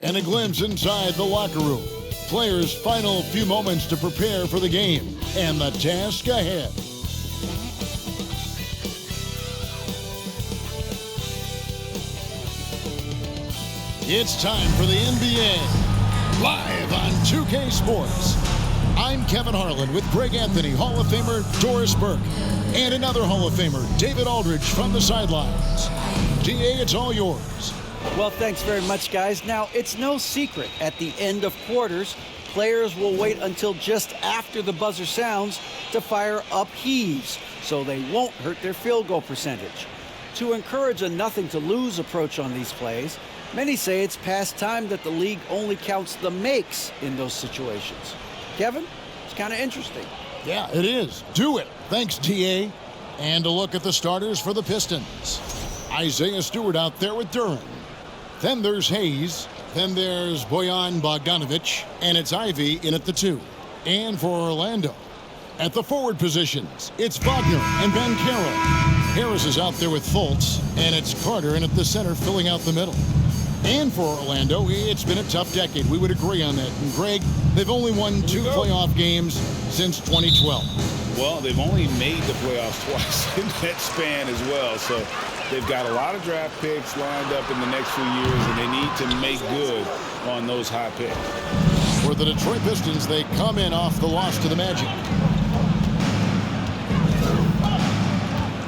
and a glimpse inside the locker room. Players' final few moments to prepare for the game and the task ahead. It's time for the NBA, live on 2K Sports. I'm Kevin Harlan with Greg Anthony, Hall of Famer Doris Burke, and another Hall of Famer, David Aldridge, from the sidelines. DA, it's all yours. Well, thanks very much, guys. Now, it's no secret at the end of quarters, players will wait until just after the buzzer sounds to fire up heaves, so they won't hurt their field goal percentage. To encourage a nothing-to-lose approach on these plays, many say it's past time that the league only counts the makes in those situations. Kevin, it's kind of interesting. Yeah, it is. Do it. Thanks, TA. And a look at the starters for the Pistons. Isaiah Stewart out there with Duran. Then there's Hayes. Then there's Bojan Bogdanovic. And it's Ivy in at the 2. And for Orlando, at the forward positions, it's Wagner and Banchero. Harris is out there with Fultz. And it's Carter in at the center, filling out the middle. And for Orlando, it's been a tough decade. We would agree on that. And Greg, they've only won 2 playoff games since 2012. Well, they've only made the playoffs twice in that span as well. So they've got a lot of draft picks lined up in the next few years, and they need to make good on those high picks. For the Detroit Pistons, they come in off the loss to the Magic.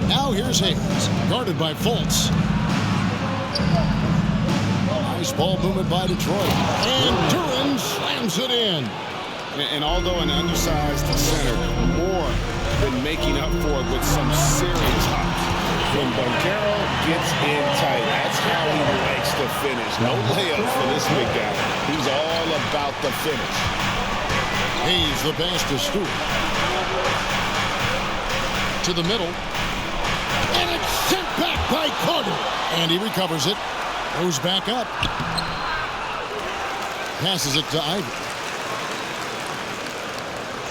Now here's Hayes, guarded by Fultz. Nice ball movement by Detroit. And Duran slams it in. And although an undersized center, more than making up for it with some serious hops. When Banchero gets in tight, that's how he likes to finish. No layups for this big guy. He's all about the finish. Hayes, the pass to Stewart. To the middle. And it's sent back by Carter. And he recovers it. Goes back up. Passes it to Ivy.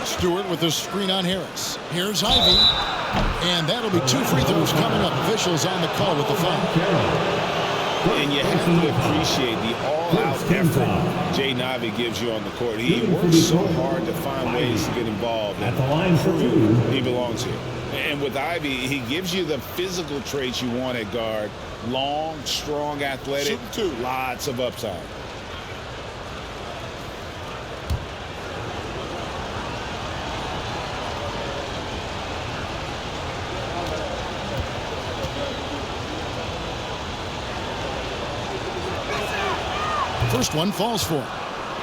Stewart with the screen on Harris. Here's Ivy. And that'll be 2 free throws coming up. Officials on the call with the foul. And you have to appreciate the all-out effort Jaden Ivey gives you on the court. He works so hard to find ways to get involved. At the line for 2. He belongs here. And with Ivy, he gives you the physical traits you want at guard. Long, strong, athletic, lots of upside. First one falls for him.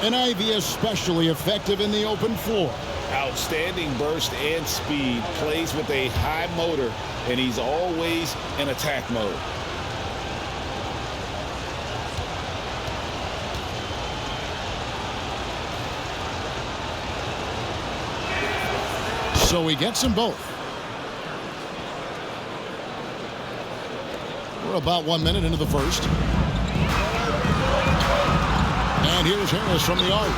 And Ivy especially effective in the open floor. Outstanding burst and speed, plays with a high motor, and he's always in attack mode. So he gets them both. We're about 1 minute into the first. And here's Harris from the arc.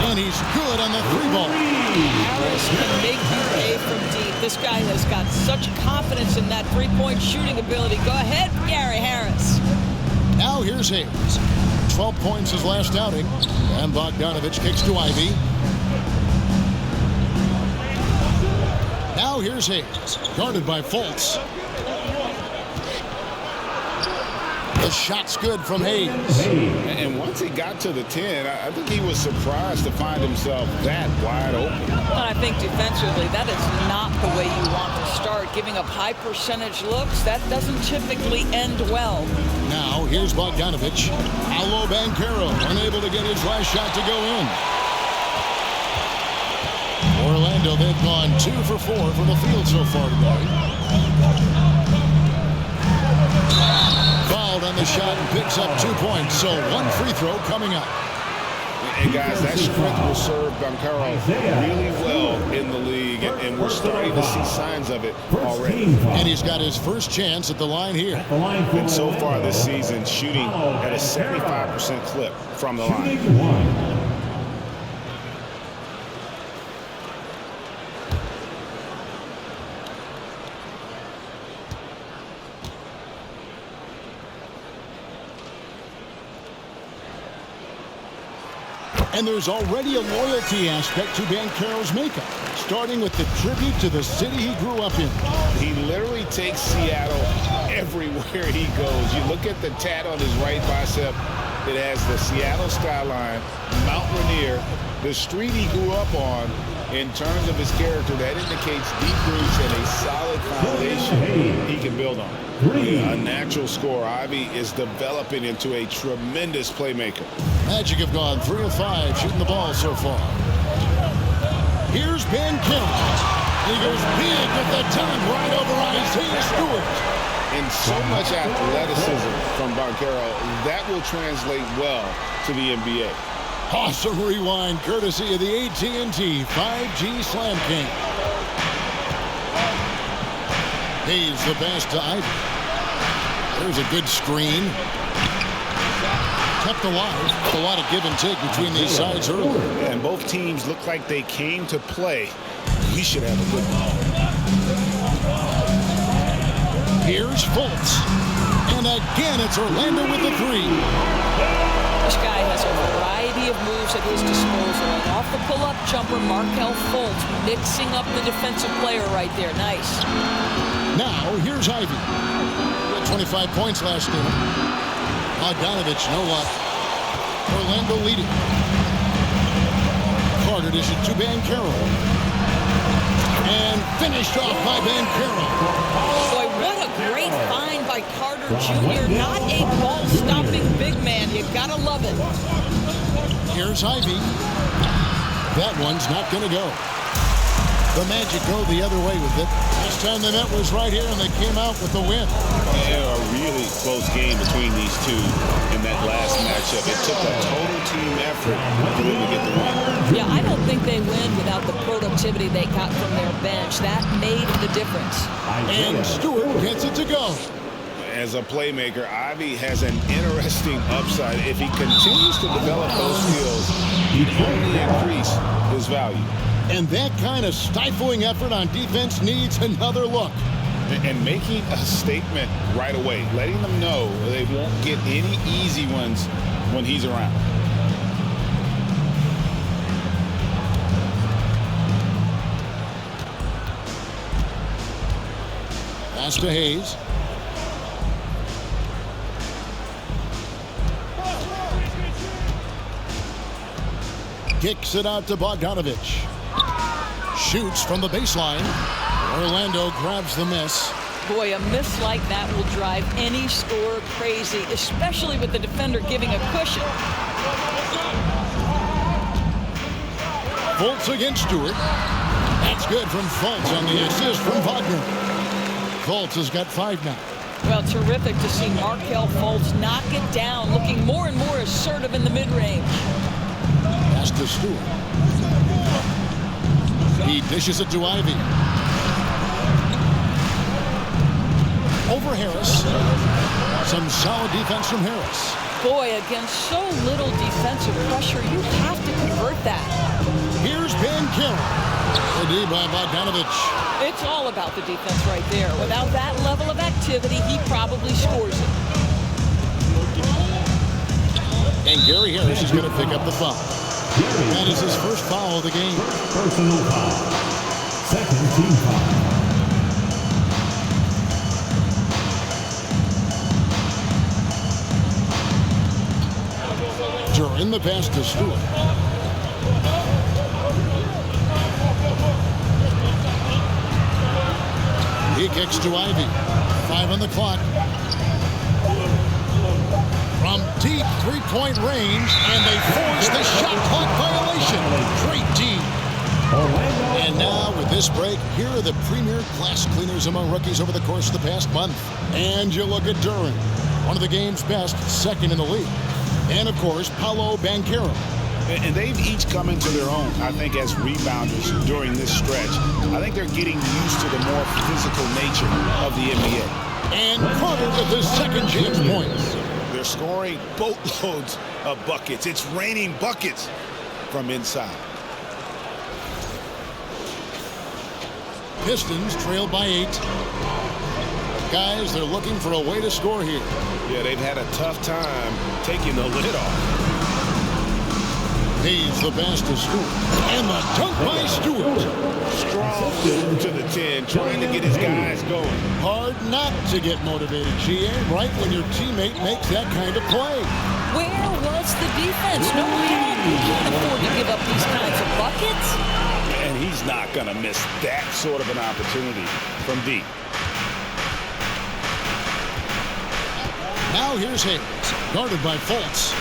And he's good on the 3-ball. Harris can make you pay from deep. This guy has got such confidence in that 3-point shooting ability. Go ahead, Gary Harris. Now here's Hayes. 12 points his last outing. And Bogdanovic kicks to Ivy. Now here's Hayes, guarded by Fultz. The shot's good from Hayes. And once he got to the 10, I think he was surprised to find himself that wide open. And I think defensively, that is not the way you want to start. Giving up high percentage looks, that doesn't typically end well. Now here's Bogdanovic. Pablo Banchero, unable to get his last shot to go in. Orlando, they've gone 2 for 4 from the field so far today. Fouled on the shot and picks up 2 points. So 1 free throw coming up. And guys, that strength will serve Banchero really well in the league, and we're starting to see signs of it already. And he's got his first chance at the line here. And so far this season, shooting at a 75% clip from the line. And there's already a loyalty aspect to Banchero's makeup, starting with the tribute to the city he grew up in. He literally takes Seattle everywhere he goes. You look at the tat on his right bicep. It has the Seattle skyline, Mount Rainier, the street he grew up on. In terms of his character, that indicates deep roots and a solid foundation he can build on. A natural scorer, Ivy is developing into a tremendous playmaker. Magic have gone 3 of 5 shooting the ball so far. Here's Banchero. He goes big with the dunk right over Isaiah Stewart. And so much athleticism from Banchero, that will translate well to the NBA. Awesome rewind courtesy of the AT&T 5G Slam King. Hayes the pass to Ivy. There's a good screen. Kept alive. A lot of give and take between these sides earlier. And both teams look like they came to play. We should have a good ball. Here's Fultz. And again, it's Orlando with the 3. This guy has a variety of moves at his disposal. And off the pull-up jumper, Markelle Fultz mixing up the defensive player right there. Nice. Now, here's Ivy. He had 25 points last game. Bogdanovich, no luck. Orlando leading. Carter dishes to Banchero. And finished off by Banchero. Boy, what a great find by Carter Jr. Not a ball-stopping big man. You gotta love it. Here's Ivy. That one's not going to go. The Magic go the other way with it. This time the net was right here, and they came out with the win. A really close game between these two in that last matchup. It took a total team effort to really get the win. Yeah, I don't think they win without the productivity they got from their bench. That made the difference. And Stewart gets it to go. As a playmaker, Ivy has an interesting upside. If he continues to develop those skills, he'd only increase his value. And that kind of stifling effort on defense needs another look. And making a statement right away, letting them know they won't get any easy ones when he's around. Pass to Hayes. Kicks it out to Bogdanovich. Shoots from the baseline. Orlando grabs the miss. Boy, a miss like that will drive any scorer crazy, especially with the defender giving a cushion. Fultz against Stewart. That's good from Fultz on the assist from Wagner. Fultz has got 5 now. Well, terrific to see Markelle Fultz knock it down, looking more and more assertive in the mid-range. Pass to Stewart. He dishes it to Ivy. Over Harris. Some solid defense from Harris. Boy, against so little defensive pressure, you have to convert that. Here's Banchero. The D by Bogdanovich. It's all about the defense right there. Without that level of activity, he probably scores it. And Gary Harris is going to pick up the foul. That is his first foul of the game. Personal foul. Second team foul. During the pass to Stewart. He kicks to Ivy. 5 on the clock. From deep three-point range, and they force the shot clock violation. Great D. And now, with this break, here are the premier class cleaners among rookies over the course of the past month. And you look at Duran, one of the game's best, second in the league. And, of course, Pablo Banchero. And they've each come into their own, I think, as rebounders during this stretch. I think they're getting used to the more physical nature of the NBA. And Carter with his second chance points. They're scoring boatloads of buckets. It's raining buckets from inside. Pistons trail by 8. Guys, they're looking for a way to score here. Yeah, they've had a tough time taking the lid off. Hayes the pass to Stewart. And the dunk by Stewart. Strong to the 10, trying to get his guys going. Hard not to get motivated, GA, right when your teammate makes that kind of play. Where was the defense? No help. You can't afford to give up these kinds of buckets. And he's not going to miss that sort of an opportunity from deep. Now here's Hayes, guarded by Fultz.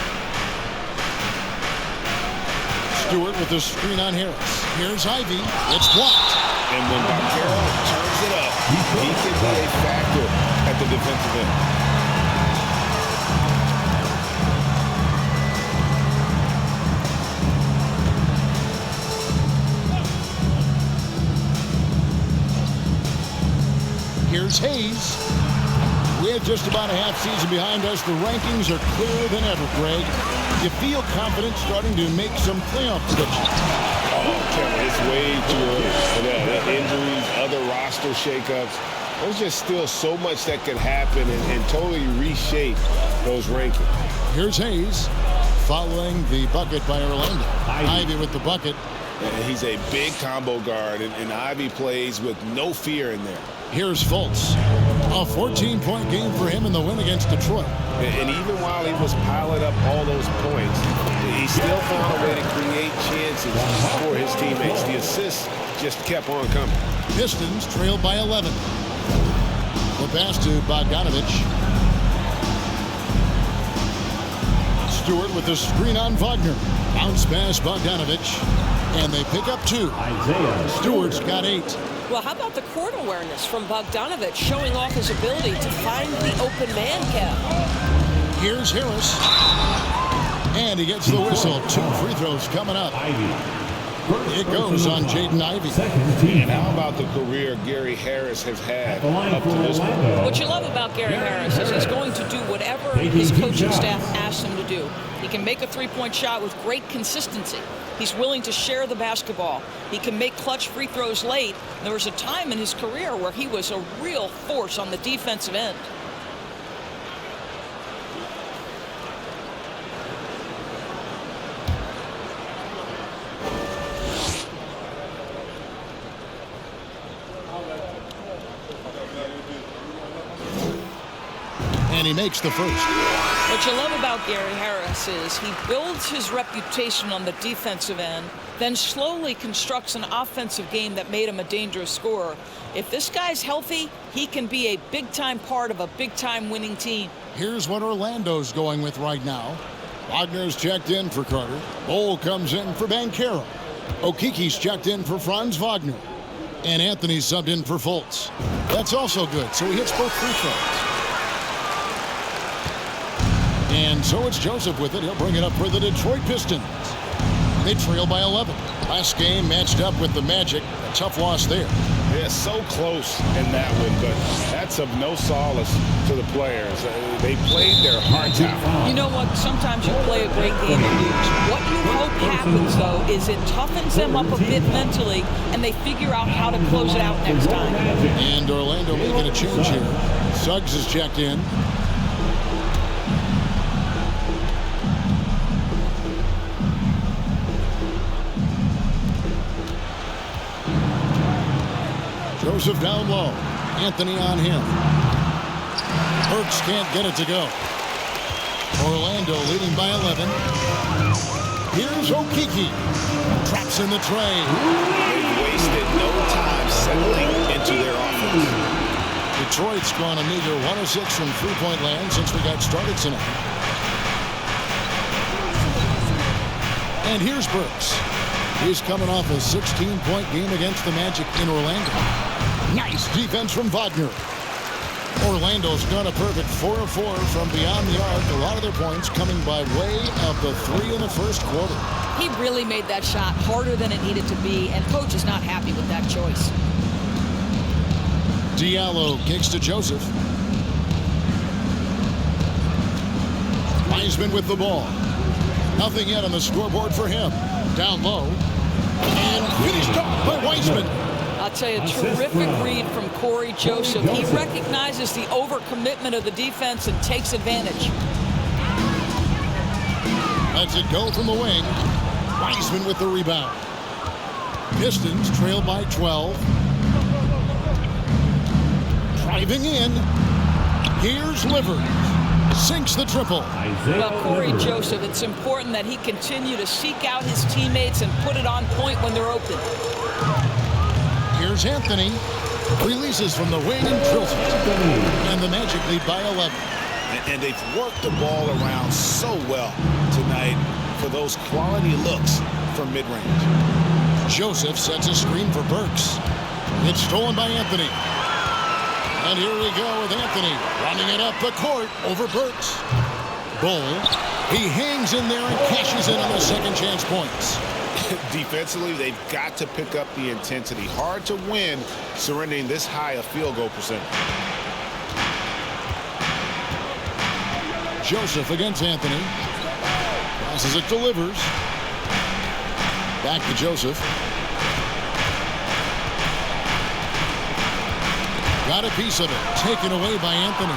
Stewart with the screen on Harris. Here's Ivy. It's blocked. And when Banchero turns it up, he can be a factor at the defensive end. Here's Hayes. With just about a half season behind us, the rankings are clearer than ever, Greg. You feel confident starting to make some playoff predictions. Oh, Kevin, it's way too early for that. Injuries, other roster shakeups. There's just still so much that could happen and totally reshape those rankings. Here's Hayes following the bucket by Orlando. Ivy with the bucket. And he's a big combo guard, and Ivy plays with no fear in there. Here's Fultz. A 14-point game for him in the win against Detroit. And even while he was piling up all those points, he still found a way to create chances for his teammates. The assists just kept on coming. Pistons trailed by 11. The pass to Bogdanovich. Stewart with the screen on Wagner. Bounce pass Bogdanovich. And they pick up 2. Stewart's got 8. Well, how about the court awareness from Bogdanovich showing off his ability to find the open man, Kev? Here's Harris. And he gets the whistle. 2 free throws coming up. It goes on Jaden Ivey. And how about the career Gary Harris has had up to this point? What you love about Gary Harris is he's going to do whatever his coaching staff asks him to do. He can make a three-point shot with great consistency. He's willing to share the basketball. He can make clutch free throws late. There was a time in his career where he was a real force on the defensive end. And he makes the first. What you love about Gary Harris is he builds his reputation on the defensive end, then slowly constructs an offensive game that made him a dangerous scorer. If this guy's healthy, he can be a big-time part of a big-time winning team. Here's what Orlando's going with right now. Wagner's checked in for Carter. Bol comes in for Banchero. Okiki's checked in for Franz Wagner. And Anthony's subbed in for Fultz. That's also good, so he hits both free throws. And so it's Joseph with it. He'll bring it up for the Detroit Pistons. They trail by 11. Last game matched up with the Magic. A tough loss there. Yeah, so close in that one, but that's of no solace to the players. They played their hearts out. You know what? Sometimes you play a great game and lose. What you hope happens, though, is it toughens them up a bit mentally, and they figure out how to close it out next time. And Orlando making a change here. Suggs is checked in. Joseph down low. Anthony on him. Burks can't get it to go. Orlando leading by 11. Here's Okiki. Traps in the tray. They've wasted no time settling into their offense. Detroit's gone a meager 1 of 6 from three-point land since we got started tonight. And here's Burks. He's coming off a 16-point game against the Magic in Orlando. Nice defense from Wagner. Orlando's done a perfect 4 of 4 from beyond the arc. A lot of their points coming by way of the 3 in the first quarter. He really made that shot harder than it needed to be, and coach is not happy with that choice. Diallo kicks to Joseph. Wiseman with the ball. Nothing yet on the scoreboard for him. Down low. And finished off by Wiseman. I'll tell you, terrific read from Corey Joseph. He recognizes the overcommitment of the defense and takes advantage. Lets it go from the wing. Wiseman with the rebound. Pistons trail by 12. Driving in. Here's Livers. Sinks the triple. Well, Corey Joseph, it's important that he continue to seek out his teammates and put it on point when they're open. Here's Anthony. Releases from the wing and drills it. And the Magic lead by 11. And they've worked the ball around so well tonight for those quality looks from mid-range. Joseph sets a screen for Burks. It's stolen by Anthony. And here we go with Anthony running it up the court over Burks. Bull, he hangs in there and cashes in on the second chance points. Defensively, they've got to pick up the intensity. Hard to win surrendering this high a field goal percentage. Joseph against Anthony. Passes it to Livers. Back to Joseph. Got a piece of it. Taken away by Anthony.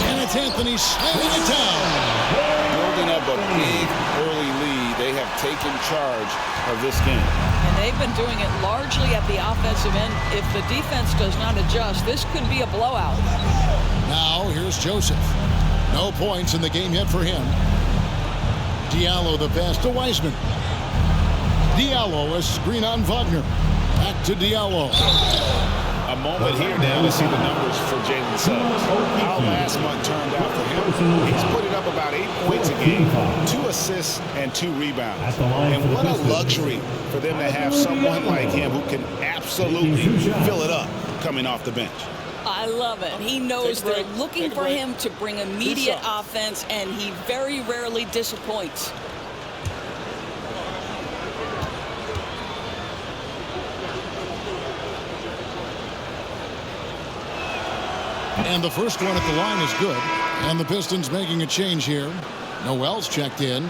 And it's Anthony slamming it down. Building up a big early lead. They have taken charge of this game. And they've been doing it largely at the offensive end. If the defense does not adjust, this could be a blowout. Now here's Joseph. No points in the game yet for him. Diallo the pass to Wiseman. Diallo a screen on Wagner. Back to Diallo. A moment here now to see the numbers for Jalen Suggs. How last month turned out for him. He's put it up about 8 points a game, 2 assists and 2 rebounds. And what a luxury for them to have someone like him who can absolutely fill it up coming off the bench. I love it. He knows they're looking for him to bring immediate offense, and he very rarely disappoints. And the first one at the line is good. And the Pistons making a change here. Noel's checked in.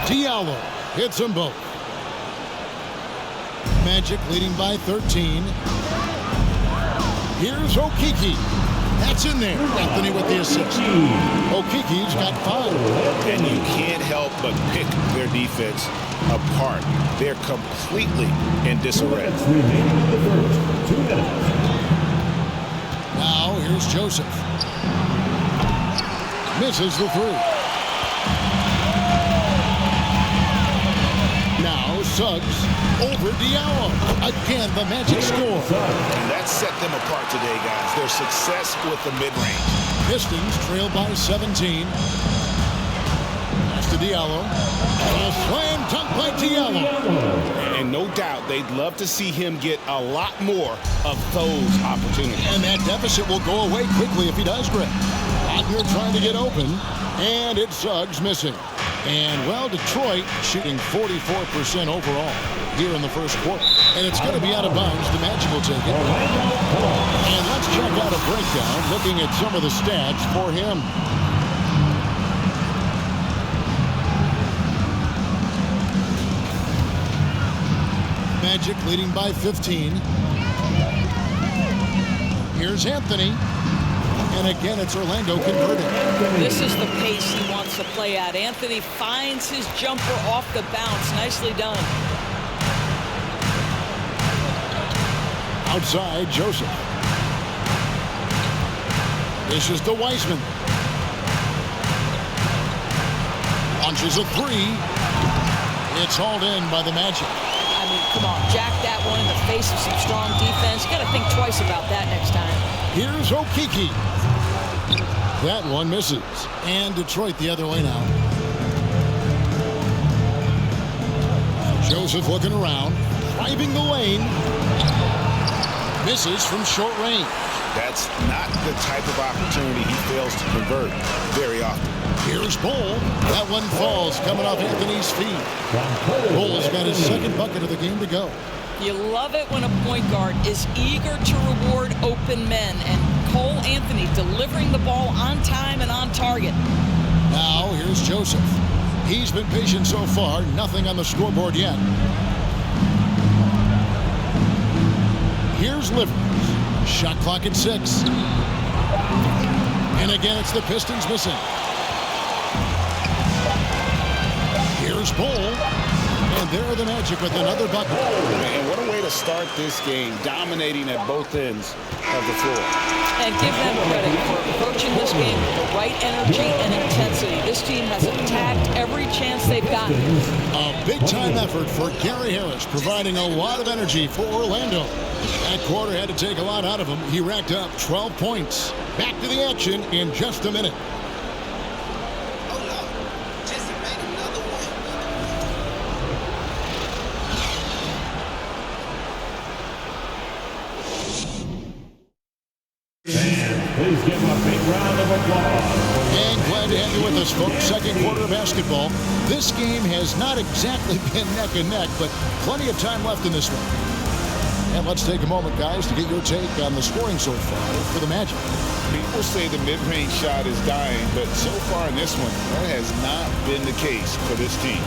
Diallo hits them both. Magic leading by 13. Here's Okeke. That's in there. Anthony with the assist. Okeke's got 5. And you can't help but pick their defense apart. They're completely in disarray. Now here's Joseph. Misses the 3. Now Suggs over Diallo. Again, the Magic score. And that set them apart today, guys. Their success with the mid-range. Pistons trail by 17. Pass to Diallo. And a slam dunk by Diallo. And no doubt they'd love to see him get a lot more of those opportunities. And that deficit will go away quickly if he does, Greg. Wagner trying to get open. And it's Suggs missing. And, well, Detroit shooting 44% overall here in the first quarter. And it's going to be out of bounds. The Magic will take it. And let's check out a breakdown looking at some of the stats for him. Magic leading by 15. Here's Anthony. And again, it's Orlando converting. This is the pace he wants to play at. Anthony finds his jumper off the bounce. Nicely done. Outside, Joseph. This is to Wiseman. Launches a 3. It's hauled in by the Magic. I mean, come on, jack that one in the face of some strong defense. You got to think twice about that next time. Here's Okeke. That one misses. And Detroit the other way now. Joseph looking around. Driving the lane. Misses from short range. That's not the type of opportunity he fails to convert very often. Here's Bull. That one falls coming off Anthony's feet. Bull's got his second bucket of the game to go. You love it when a point guard is eager to reward open men, and Cole Anthony delivering the ball on time and on target. Now here's Joseph. He's been patient so far. Nothing on the scoreboard yet. Here's Livers. Shot clock at 6. And again, it's the Pistons missing. Here's Bull. And there are the Magic with another bucket. And what a way to start this game, dominating at both ends of the floor. And give them credit for approaching this game with the right energy and intensity. This team has attacked every chance they've gotten. A big-time effort for Gary Harris, providing a lot of energy for Orlando. That quarter had to take a lot out of him. He racked up 12 points. Back to the action in just a minute. Please give a big round of applause. And glad to have you with us, folks. Second quarter of basketball. This game has not exactly been neck and neck, but plenty of time left in this one. And let's take a moment, guys, to get your take on the scoring so far for the Magic. People say the mid-range shot is dying, but so far in this one, that has not been the case for this team.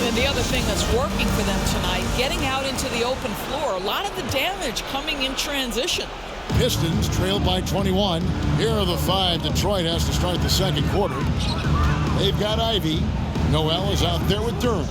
And the other thing that's working for them tonight, getting out into the open floor. A lot of the damage coming in transition. Pistons trailed by 21. Here are the 5 Detroit has to start the second quarter. They've got Ivy. Noel is out there with Durham.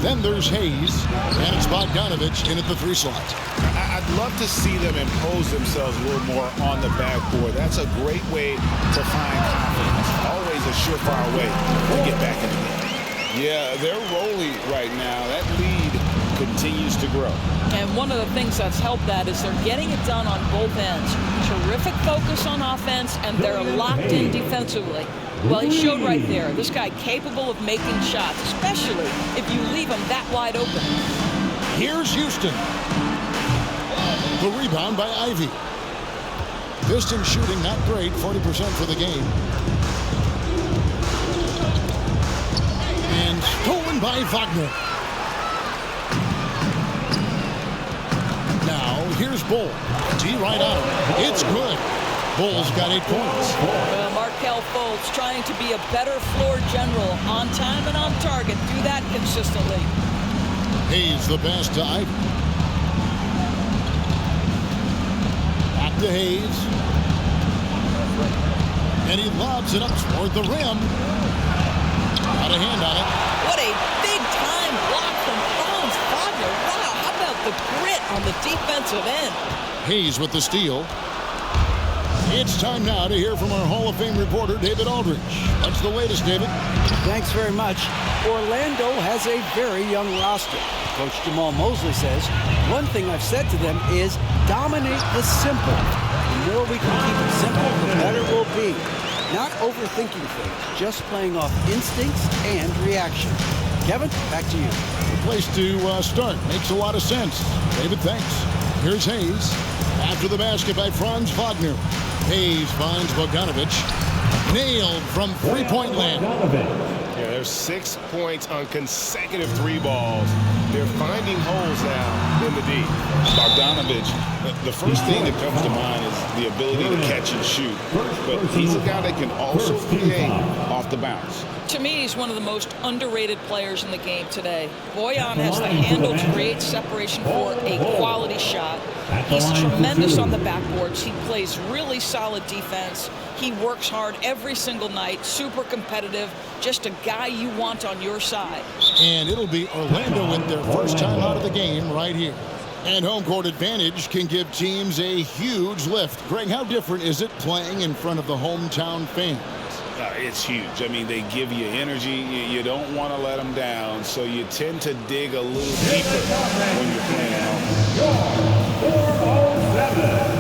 Then there's Hayes, and it's Bogdanovich in at the 3 slot. I'd love to see them impose themselves a little more on the backboard. That's a great way to find confidence. Always a surefire way to get back in the game. Yeah, they're rolling right now. That lead continues to grow. And one of the things that's helped that is they're getting it done on both ends. Terrific focus on offense, and they're locked in defensively. Well, he showed right there. This guy capable of making shots, especially if you leave him that wide open. Here's Houston. The rebound by Ivy. Pistons shooting not great, 40% for the game. And stolen by Wagner. Now, here's Bull. D right on him. It's good. Bull's got 8 points. Markelle Fultz trying to be a better floor general, on time and on target. Do that consistently. Hayes the pass to Ivy. Back to Hayes. And he lobs it up toward the rim. Got a hand on it. What a big-time block from Franz Wagner. Wow, how about the grit on the defensive end? Hayes with the steal. It's time now to hear from our Hall of Fame reporter, David Aldridge. What's the latest, David? Thanks very much. Orlando has a very young roster. Coach Jamal Mosley says, one thing I've said to them is dominate the simple. The more we can keep it simple, the better we'll be. Not overthinking things, just playing off instincts and reaction. Kevin, back to you. The place to start. Makes a lot of sense. David, thanks. Here's Hayes. After the basket by Franz Wagner. Hayes finds Bogdanovich. Nailed from three-point land. Yeah, there's 6 points on consecutive 3 balls. They're finding holes now in the D. Bogdanovich, the first thing that comes to mind is the ability to catch and shoot. But he's a guy that can also create off the bounce. To me, he's one of the most underrated players in the game today. Bojan has the handle to create separation for a quality shot. He's tremendous on the backboards. He plays really solid defense. He works hard every single night, super competitive, just a guy you want on your side. And it'll be Orlando with their first time out of the game right here. And home court advantage can give teams a huge lift. Greg, how different is it playing in front of the hometown fans? It's huge. I mean, they give you energy. You don't want to let them down, so you tend to dig a little deeper when you're playing at home. 407.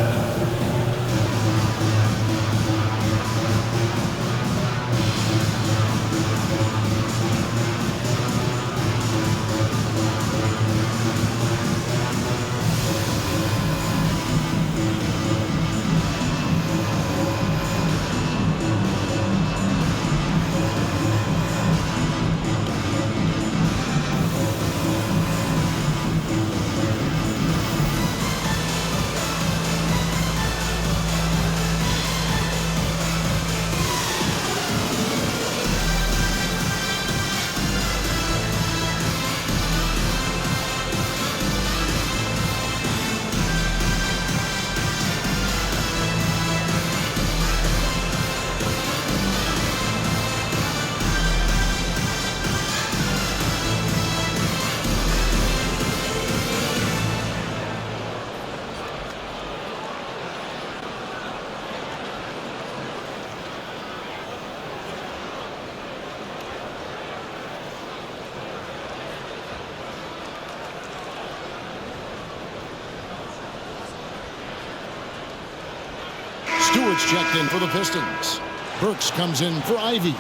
Stewart's checked in for the Pistons. Burks comes in for Ivy.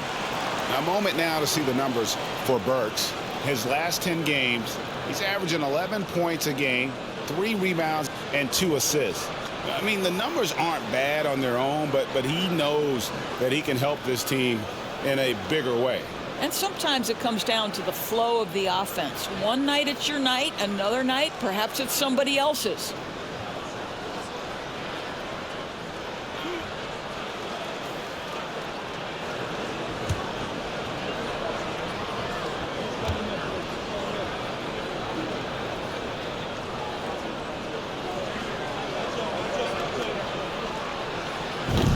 A moment now to see the numbers for Burks. His last 10 games, he's averaging 11 points a game, 3 rebounds, and 2 assists. I mean, the numbers aren't bad on their own, but he knows that he can help this team in a bigger way. And sometimes it comes down to the flow of the offense. One night it's your night, another night perhaps it's somebody else's.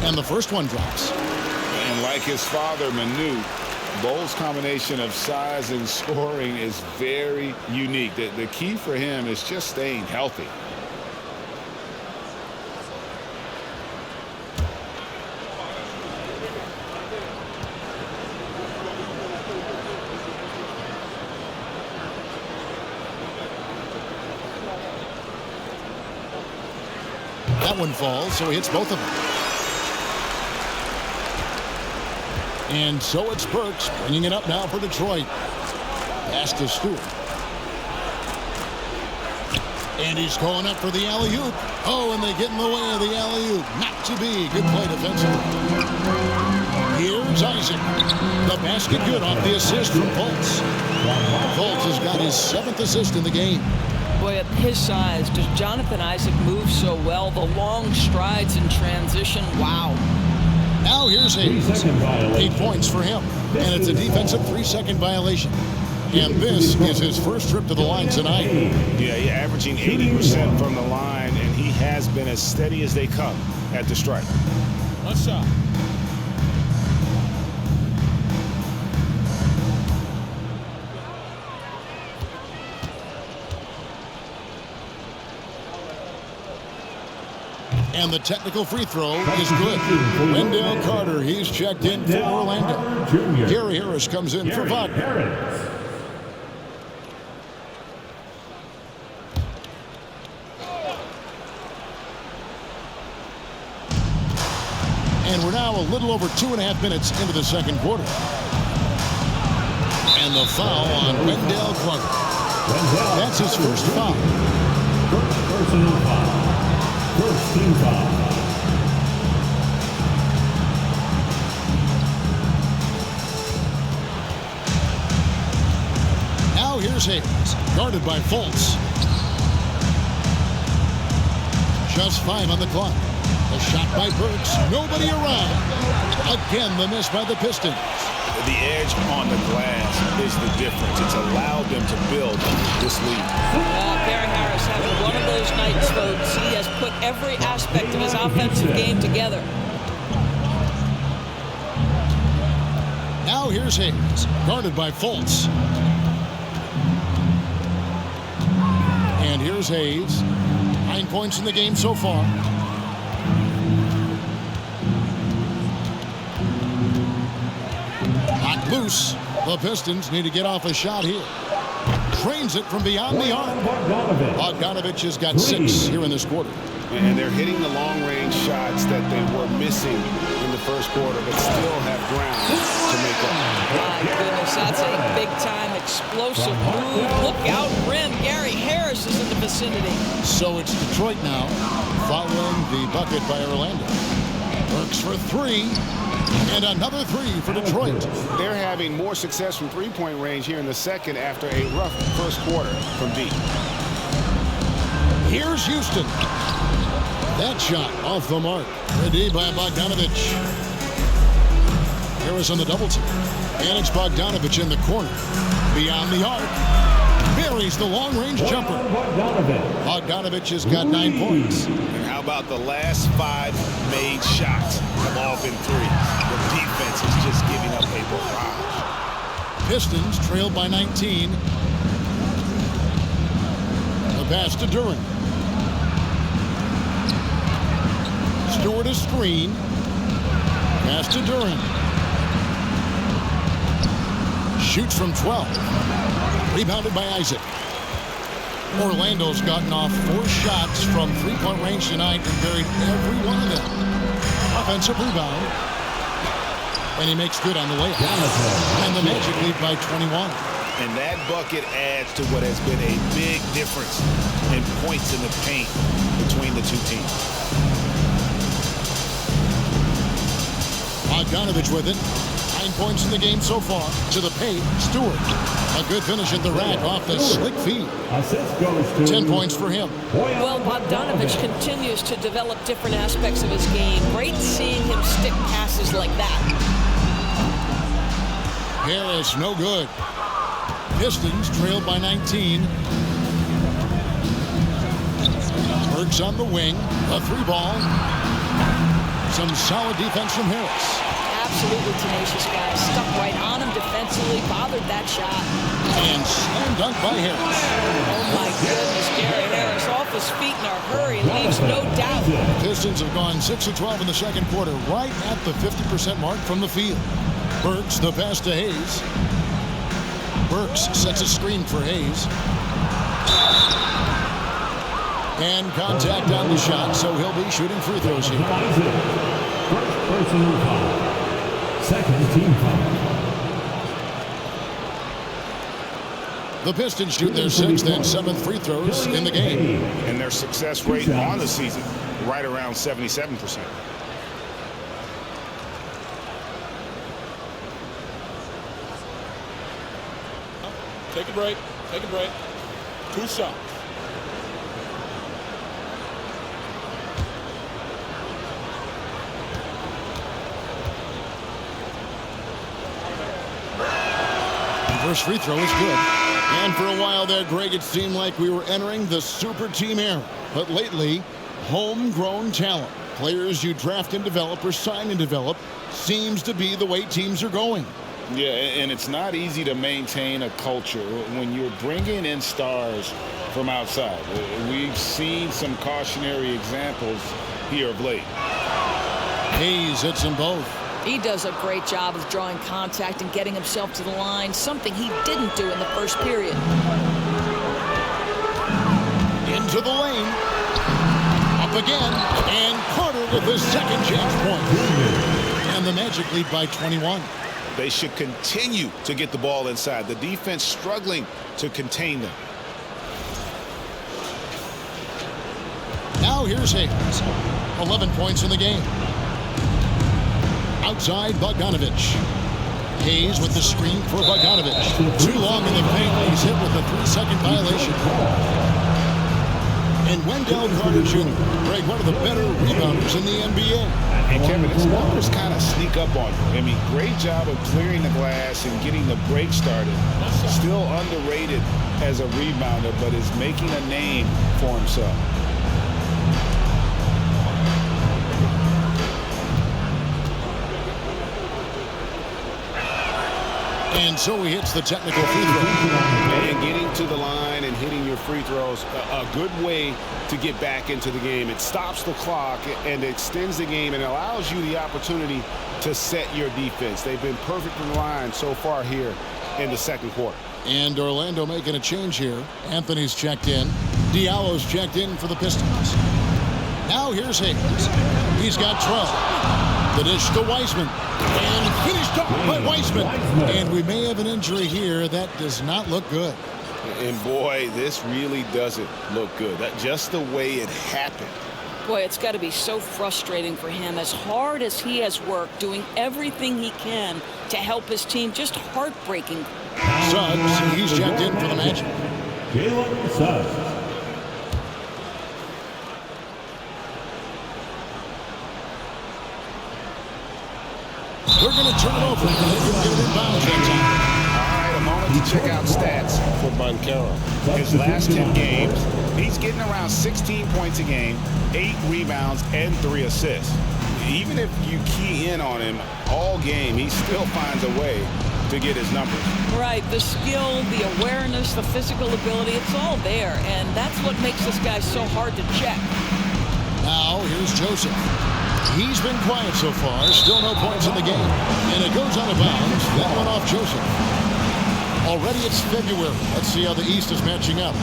And the first one drops. And like his father, Manu, Bol's combination of size and scoring is very unique. The key for him is just staying healthy. That one falls, so he hits both of them. And so it's Burks bringing it up now for Detroit. Pass to Stewart. And he's going up for the alley-oop. Oh, and they get in the way of the alley-oop. Not to be. Good play defensively. Here's Isaac. The basket good off the assist from Fultz. Fultz has got his 7th assist in the game. Boy, at his size, does Jonathan Isaac move so well? The long strides in transition, wow. Now here's Hayes. 8 points for him. And it's a defensive 3-second violation. And this is his first trip to the line tonight. Yeah, he's averaging 80% from the line, and he has been as steady as they come at the stripe. One shot. And the technical free throw is good. Wendell Carter, he's checked in for Orlando. Gary Harris comes in for Wagner. And we're now a little over 2.5 minutes into the second quarter. And the foul on Wendell Carter. That's his first foul. First personal foul. First team foul. Now here's Hayes, guarded by Fultz. Just 5 on the clock. A shot by Burks. Nobody around. Again, the miss by the Pistons. The edge on the glass is the difference. It's allowed them to build this lead. Gary Harris having one of those nights, folks. He has put every aspect of his offensive game together. Now here's Hayes, guarded by Fultz. And here's Hayes. 9 points in the game so far. Hot loose. The Pistons need to get off a shot here. Trains it from beyond the arc. Bogdanovich has got 6 here in this quarter. And they're hitting the long-range shots that they were missing in the first quarter, but still have ground to make up. My goodness, that's a big-time explosive move. Look out, rim. Gary Harris is in the vicinity. So it's Detroit now, following the bucket by Orlando. Works for 3, and another 3 for Detroit. They're having more success from three-point range here in the second after a rough first quarter from deep. Here's Houston. That shot off the mark. Ready by Bogdanovich. Harris on the double team. And it's Bogdanovich in the corner. Beyond the arc. Buries the long-range jumper. Bogdanovich has got 9 points. And how about the last 5 made shots have all been threes? The defense is just giving up a barrage. Pistons trailed by 19. The pass to Duran. Stewart a screen. Pass to Duran. Shoots from 12. Rebounded by Isaac. Orlando's gotten off 4 shots from 3-point range tonight and buried every one of them. offensive rebound. And he makes good on the layup. And the Magic lead by 21. And that bucket adds to what has been a big difference in points in the paint between the two teams. Bogdanovich with it. 9 points in the game so far. To the paint, Stewart. A good finish at the rack off the slick feed. 10 points for him. Well, Bogdanovich continues to develop different aspects of his game. Great seeing him stick passes like that. Harris, no good. Pistons trailed by 19. Burks on the wing. A 3-ball. Some solid defense from Harris. Absolutely tenacious guy. Stuck right on him defensively. Bothered that shot. And slam dunk by Harris. Oh, my goodness. Gary Harris off his feet in a hurry. Leaves no doubt. Pistons have gone 6 of 12 in the second quarter. Right at the 50% mark from the field. Burks, the pass to Hayes. Burks sets a screen for Hayes. And contact on the shot, so he'll be shooting free throws here. First personal foul. Second team foul. The Pistons shoot their 6th and 7th free throws in the game. And their success rate on the season, right around 77%. Take a break. Take a break. 2 shots. First free throw is good. And for a while there, Greg, it seemed like we were entering the super team era. But lately, homegrown talent, players you draft and develop or sign and develop, seems to be the way teams are going. Yeah, and it's not easy to maintain a culture when you're bringing in stars from outside. We've seen some cautionary examples here of late. Hayes hits them both. He does a great job of drawing contact and getting himself to the line, something he didn't do in the first period. Into the lane. Up again. And Carter with his second chance point. And the Magic lead by 21. They should continue to get the ball inside. The defense struggling to contain them. Now here's Hayes. 11 points in the game. Outside Bogdanovich. Hayes with the screen for Bogdanovich. Too long in the paint. He's hit with a 3-second violation. And Wendell Carter Jr., Greg, one of the better rebounders in the NBA. And Kevin, his numbers kind of sneak up on you. I mean, great job of clearing the glass and getting the break started. Still underrated as a rebounder, but is making a name for himself. And so he hits the technical free throw. And getting to the line and hitting your free throws, a good way to get back into the game. It stops the clock and extends the game and allows you the opportunity to set your defense. They've been perfect from the line so far here in the second quarter. And Orlando making a change here. Anthony's checked in. Diallo's checked in for the Pistons. Now here's Hayes. He's got 12. The dish to Wiseman. And finished off by Wiseman. And we may have an injury here. That does not look good. And boy, this really doesn't look good. Just the way it happened. Boy, it's got to be so frustrating for him. As hard as he has worked, doing everything he can to help his team, just heartbreaking. Suggs, he's checked in for the Magic. Jalen Suggs. They're going to turn it over. They can get it in bounds that time. All right, a moment to check out stats for Banchero. His last 10 games, he's getting around 16 points a game, 8 rebounds, and 3 assists. Even if you key in on him all game, he still finds a way to get his numbers. Right, the skill, the awareness, the physical ability, it's all there. And that's what makes this guy so hard to check. Now here's Joseph. He's been quiet so far. Still no points in the game. And it goes out of bounds. That one off Joseph. Already it's February. Let's see how the East is matching up.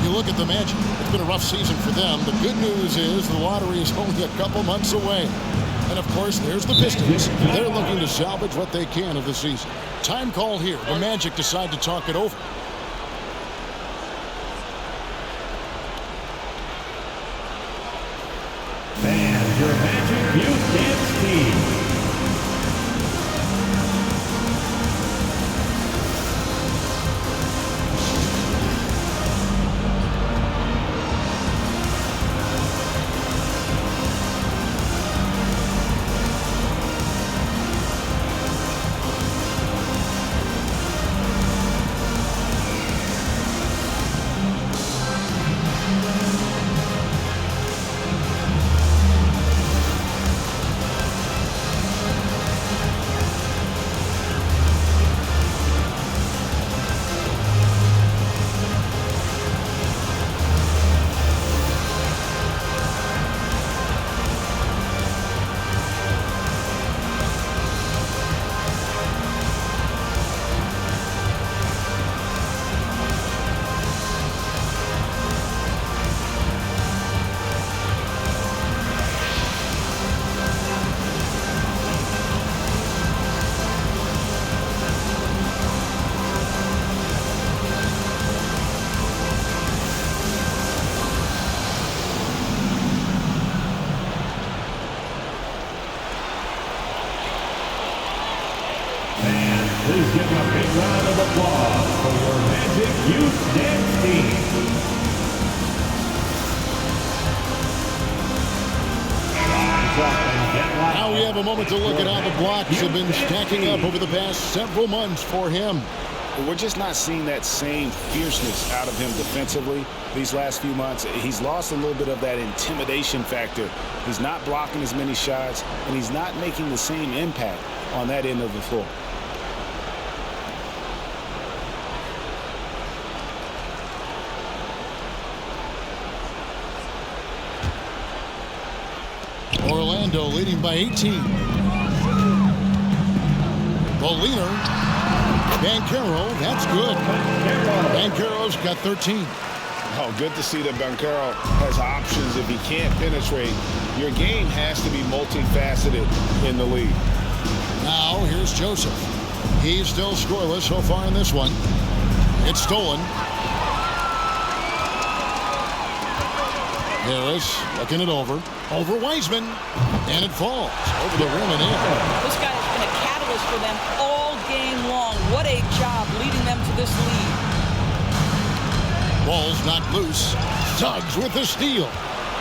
You look at the Magic. It's been a rough season for them. The good news is the lottery is only a couple months away. And, of course, there's the Pistons. They're looking to salvage what they can of the season. Time call here. The Magic decide to talk it over. And your Magic Youth Dance Team. Please give a big round of applause for your Magic Youth Dance Team. Now we have a moment to look at how the blocks have been stacking up over the past several months for him. We're just not seeing that same fierceness out of him defensively these last few months. He's lost a little bit of that intimidation factor. He's not blocking as many shots, and he's not making the same impact on that end of the floor. Orlando leading by 18. The leaner, Banchero, that's good. Banchero's got 13. Oh, good to see that Banchero has options if he can't penetrate. Your game has to be multifaceted in the league. Now, here's Joseph. He's still scoreless so far in this one. It's stolen. Harris looking it over Wiseman, and it falls over the rim and in. This guy has been a catalyst for them all game long. What a job leading them to this lead. Ball's knocked loose. Suggs with the steal.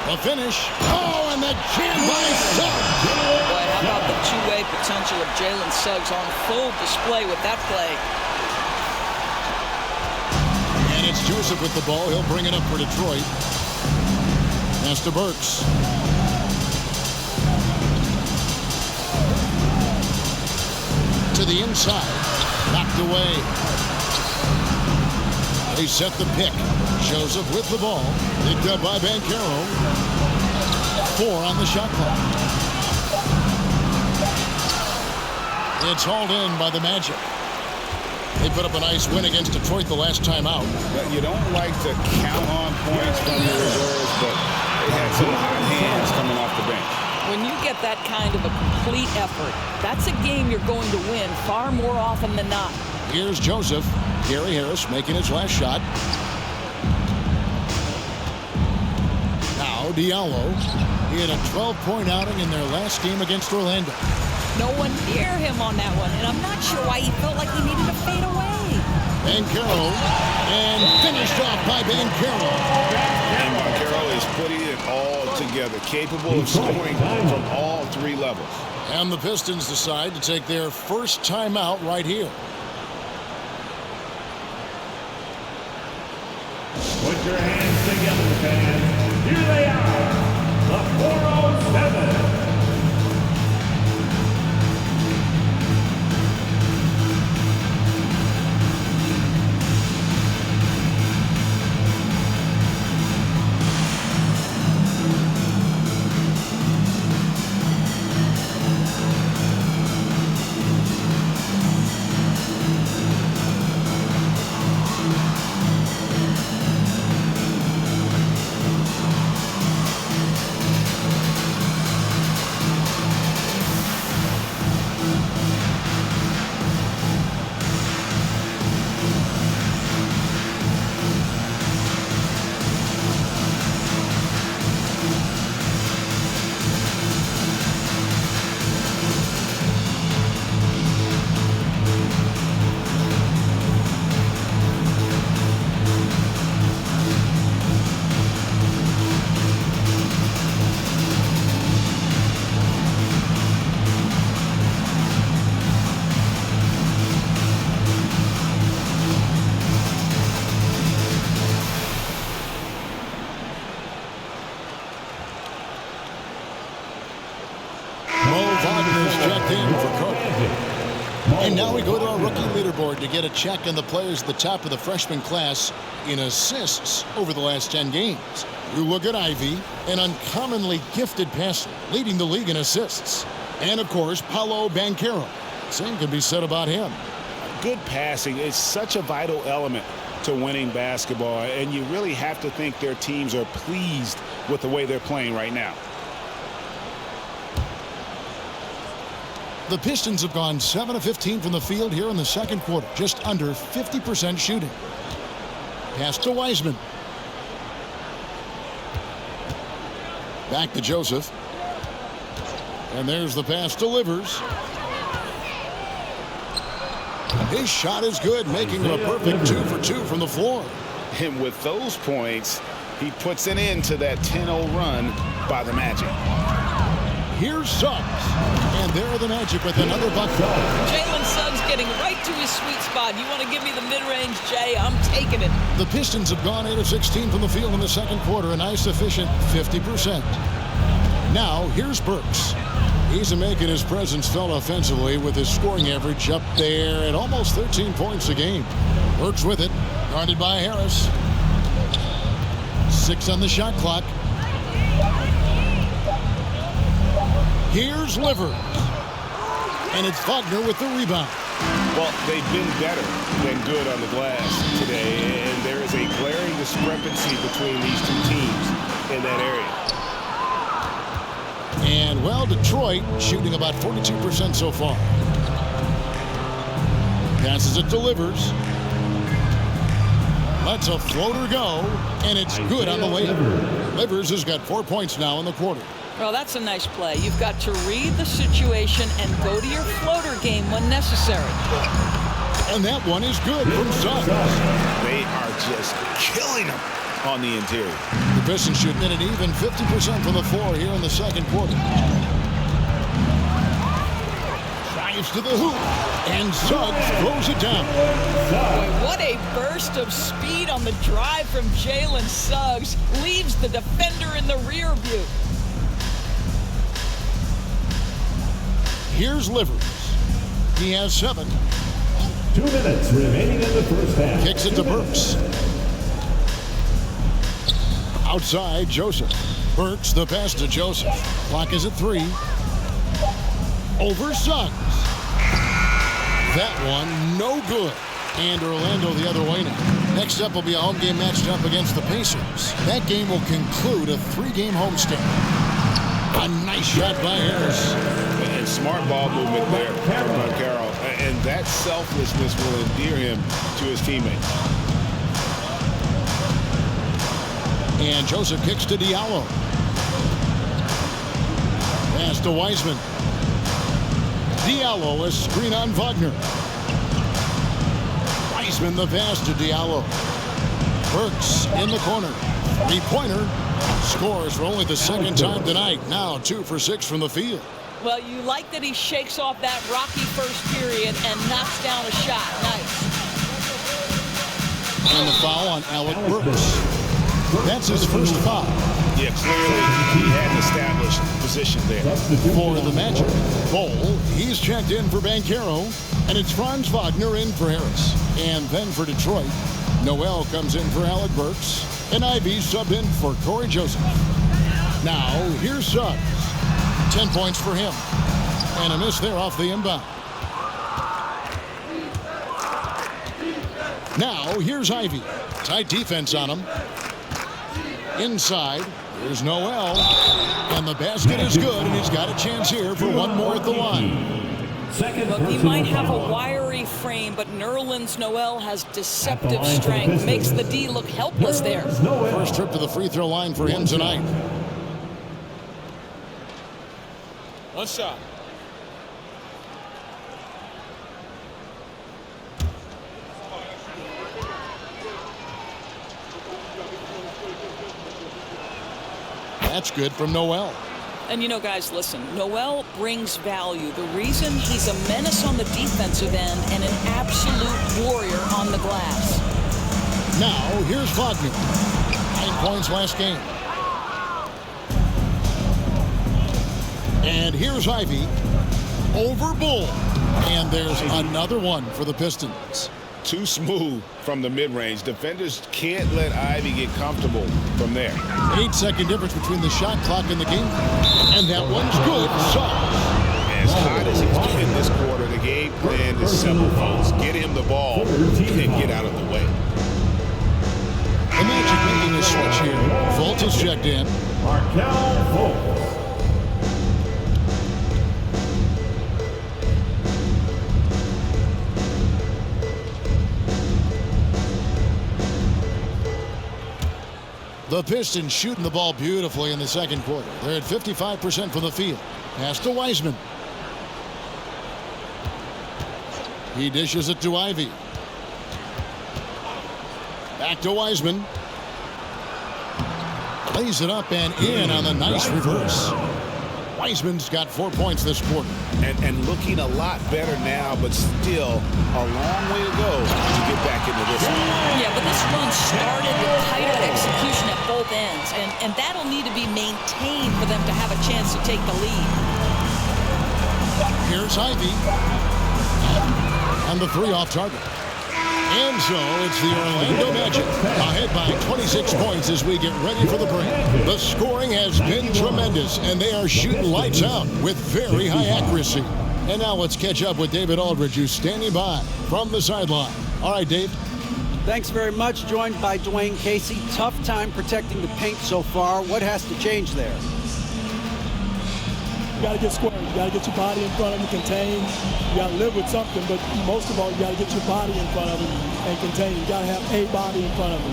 The finish. Oh, and the jam by Suggs. Boy, how about the two-way potential of Jalen Suggs on full display with that play. And it's Joseph with the ball. He'll bring it up for Detroit. Pass to Burks. To the inside. Knocked away. They set the pick. Joseph with the ball. Picked up by Banchero. 4 on the shot clock. It's hauled in by the Magic. They put up a nice win against Detroit the last time out. You don't like to count on points from the reserves, but they had some hot hands coming off the bench. When you get that kind of a complete effort, that's a game you're going to win far more often than not. Here's Joseph. Gary Harris making his last shot. Now Diallo. He had a 12-point outing in their last game against Orlando. No one near him on that one, and I'm not sure why he felt like he needed to fade away. Banchero, and finished off by Banchero. And Banchero is putting it all together, capable of scoring from all 3 levels. And the Pistons decide to take their first timeout right here. Put your hands together, fans. Here they are, the 407. And now we go to our rookie leaderboard to get a check on the players at the top of the freshman class in assists over the last 10 games. You look at Ivy, an uncommonly gifted passer, leading the league in assists. And, of course, Pablo Banchero. Same can be said about him. Good passing is such a vital element to winning basketball, and you really have to think their teams are pleased with the way they're playing right now. The Pistons have gone 7 of 15 from the field here in the second quarter, just under 50% shooting. Pass to Wiseman. Back to Joseph. And there's the pass to Livers. His shot is good, making it a perfect 2 for 2 from the floor. And with those points, he puts an end to that 10-0 run by the Magic. Here's Suggs. And there the Magic with another bucket. Jalen Suggs getting right to his sweet spot. You want to give me the mid-range, Jay? I'm taking it. The Pistons have gone 8 of 16 from the field in the second quarter, a nice efficient 50%. Now, here's Burks. He's making his presence felt offensively with his scoring average up there at almost 13 points a game. Burks with it, guarded by Harris. 6 on the shot clock. Here's Livers. And it's Wagner with the rebound. Well, they've been better than good on the glass today, and there is a glaring discrepancy between these two teams in that area. And, well, Detroit shooting about 42% so far. Passes it to Livers. Lets a floater go, and it's good on the layup. Livers has got 4 points now in the quarter. Well, that's a nice play. You've got to read the situation and go to your floater game when necessary. And that one is good from Suggs. They are just killing them on the interior. The Pistons shooting an even 50% from the floor here in the second quarter. Drives to the hoop, and Suggs throws it down. Boy, what a burst of speed on the drive from Jalen Suggs. Leaves the defender in the rear view. Here's Livers. He has 7. 2 minutes remaining in the first half. Kicks it to Burks. Outside, Joseph. Burks, the pass to Joseph. Clock is at 3. Over Suggs. That one, no good. And Orlando the other way now. Next up will be a home game matched up against the Pacers. That game will conclude a 3-game homestand. A nice shot by Harris. And smart ball movement there from Banchero. And that selflessness will endear him to his teammates. And Joseph kicks to Diallo. Pass to Wiseman. Diallo, a screen on Wagner. Wiseman the pass to Diallo. Burks in the corner. 3-pointer. Scores for only the second time tonight. Now 2 for 6 from the field. Well, you like that he shakes off that rocky first period and knocks down a shot. Nice. And the foul on Alec Burks. That's his first foul. Yeah, clearly he had an established position there. For the Magic, Bol, he's checked in for Banchero, and it's Franz Wagner in for Harris. And then for Detroit, Noel comes in for Alec Burks, and Ivy subbed in for Corey Joseph. Now, here's Suggs. 10 points for him. And a miss there off the inbound. Now, here's Ivy. Tight defense on him. Inside, there's Noel. And the basket is good, and he's got a chance here for one more at the line. Look, he might have a wiry frame, but Nerlens Noel has deceptive strength. Makes the D look helpless there. First trip to the free throw line for him tonight. One shot. That's good from Noel. And you know, guys, listen, Noel brings value. The reason he's a menace on the defensive end and an absolute warrior on the glass. Now, here's Wagner. 9 points last game. And here's Ivy over Bull. And there's another one for the Pistons. Too smooth from the mid-range. Defenders can't let Ivy get comfortable from there. 8-second difference between the shot clock and the game. And that one's good. As hot as he's been this quarter, the game plan is simple, folks. Get him the ball and get out of the way. The Magic making a switch here. Fultz is checked in. Markel Fultz. The Pistons shooting the ball beautifully in the second quarter. They're at 55% from the field. Pass to Wiseman. He dishes it to Ivy. Back to Wiseman. Lays it up and in on the nice reverse. Wiseman's got 4 points this quarter. And looking a lot better now, but still a long way to go to get back into this one. Yeah, but this run started with tighter execution at both ends, and that'll need to be maintained for them to have a chance to take the lead. Here's Ivy. And the three off target. And so it's the Orlando Magic ahead by 26 points as we get ready for the break. The scoring has been tremendous, and they are shooting lights out with very high accuracy. And now let's catch up with David Aldridge, who's standing by from the sideline. All right, Dave. Thanks very much. Joined by Dwayne Casey. Tough time protecting the paint so far. What has to change there? You got to get square. You got to get your body in front of him, contain. You got to live with something, but most of all, you got to get your body in front of him and contain. You got to have a body in front of him.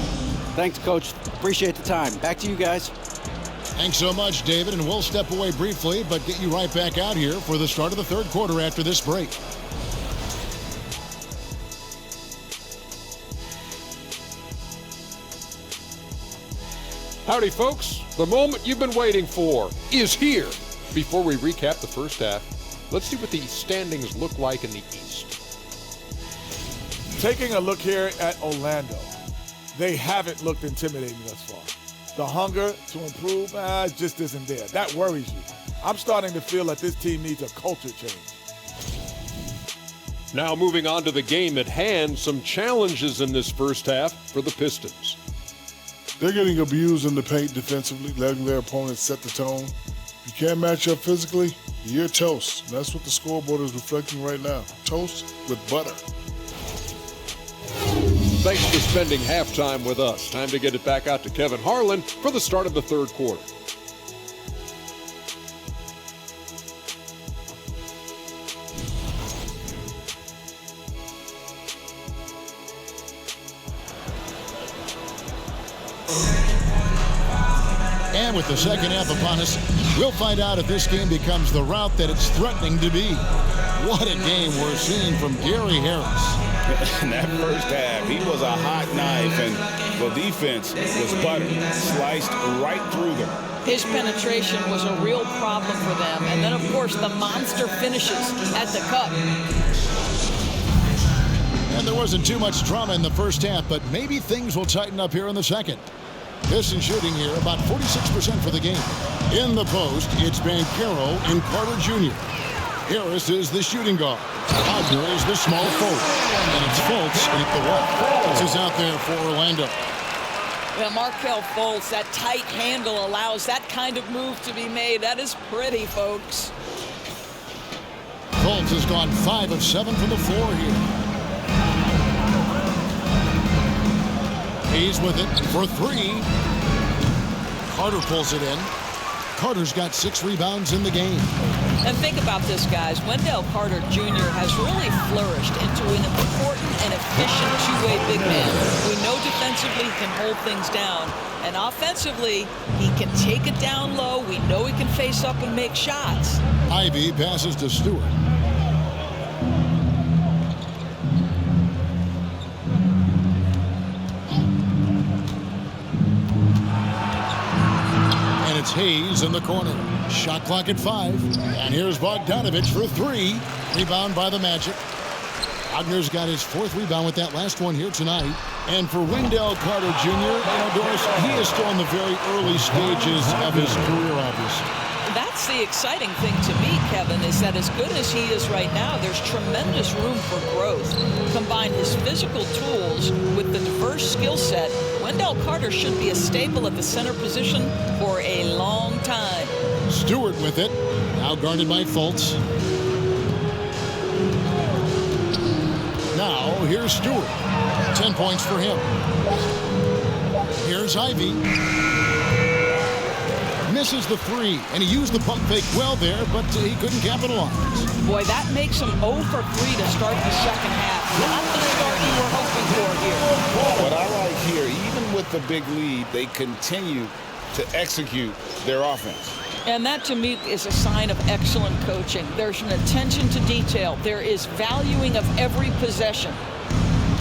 Thanks, Coach. Appreciate the time. Back to you guys. Thanks so much, David, and we'll step away briefly, but get you right back out here for the start of the third quarter after this break. Howdy, folks. The moment you've been waiting for is here. Before we recap the first half, let's see what the standings look like in the East. Taking a look here at Orlando, they haven't looked intimidating thus far. The hunger to improve just isn't there. That worries you. I'm starting to feel that this team needs a culture change. Now moving on to the game at hand, some challenges in this first half for the Pistons. They're getting abused in the paint defensively, letting their opponents set the tone. If you can't match up physically, you're toast. And that's what the scoreboard is reflecting right now. Toast with butter. Thanks for spending halftime with us. Time to get it back out to Kevin Harlan for the start of the third quarter. And with the second half upon us, we'll find out if this game becomes the route that it's threatening to be. What a game we're seeing from Gary Harris. In that first half, he was a hot knife, and the defense was buttered, sliced right through them. His penetration was a real problem for them. And then, of course, the monster finishes at the cup. And there wasn't too much drama in the first half, but maybe things will tighten up here in the second. Pistons shooting here about 46% for the game. In the post, it's Banchero and Carter Jr. Harris is the shooting guard. Wagner is the small forward. And it's Fultz at the right. Fultz is out there for Orlando. Well, Markel Fultz, that tight handle allows that kind of move to be made. That is pretty, folks. Fultz has gone 5 of 7 from the floor here. He's with it for 3. Carter pulls it in. Carter's got 6 rebounds in the game. And think about this, guys. Wendell Carter Jr. has really flourished into an important and efficient two-way big man. We know defensively he can hold things down. And offensively, he can take it down low. We know he can face up and make shots. Ivy passes to Stewart. It's Hayes in the corner. Shot clock at 5. And here's Bogdanovich for 3. Rebound by the Magic. Wagner's got his 4th rebound with that last one here tonight. And for Wendell Carter Jr., Doris, he is still in the very early stages of his career, obviously. That's That's the exciting thing to me, Kevin, is that as good as he is right now, there's tremendous room for growth. Combine his physical tools with the diverse skill set, Wendell Carter should be a staple at the center position for a long time. Stewart with it. Now guarded by Fultz. Now here's Stewart. 10 points for him. Here's Ivy. Misses the three, and he used the pump fake well there, but he couldn't capitalize. Boy, that makes him 0 for 3 to start the second half. Not the start you were hoping for here. What I like here, even with the big lead, they continue to execute their offense. And that, to me, is a sign of excellent coaching. There's an attention to detail. There is valuing of every possession.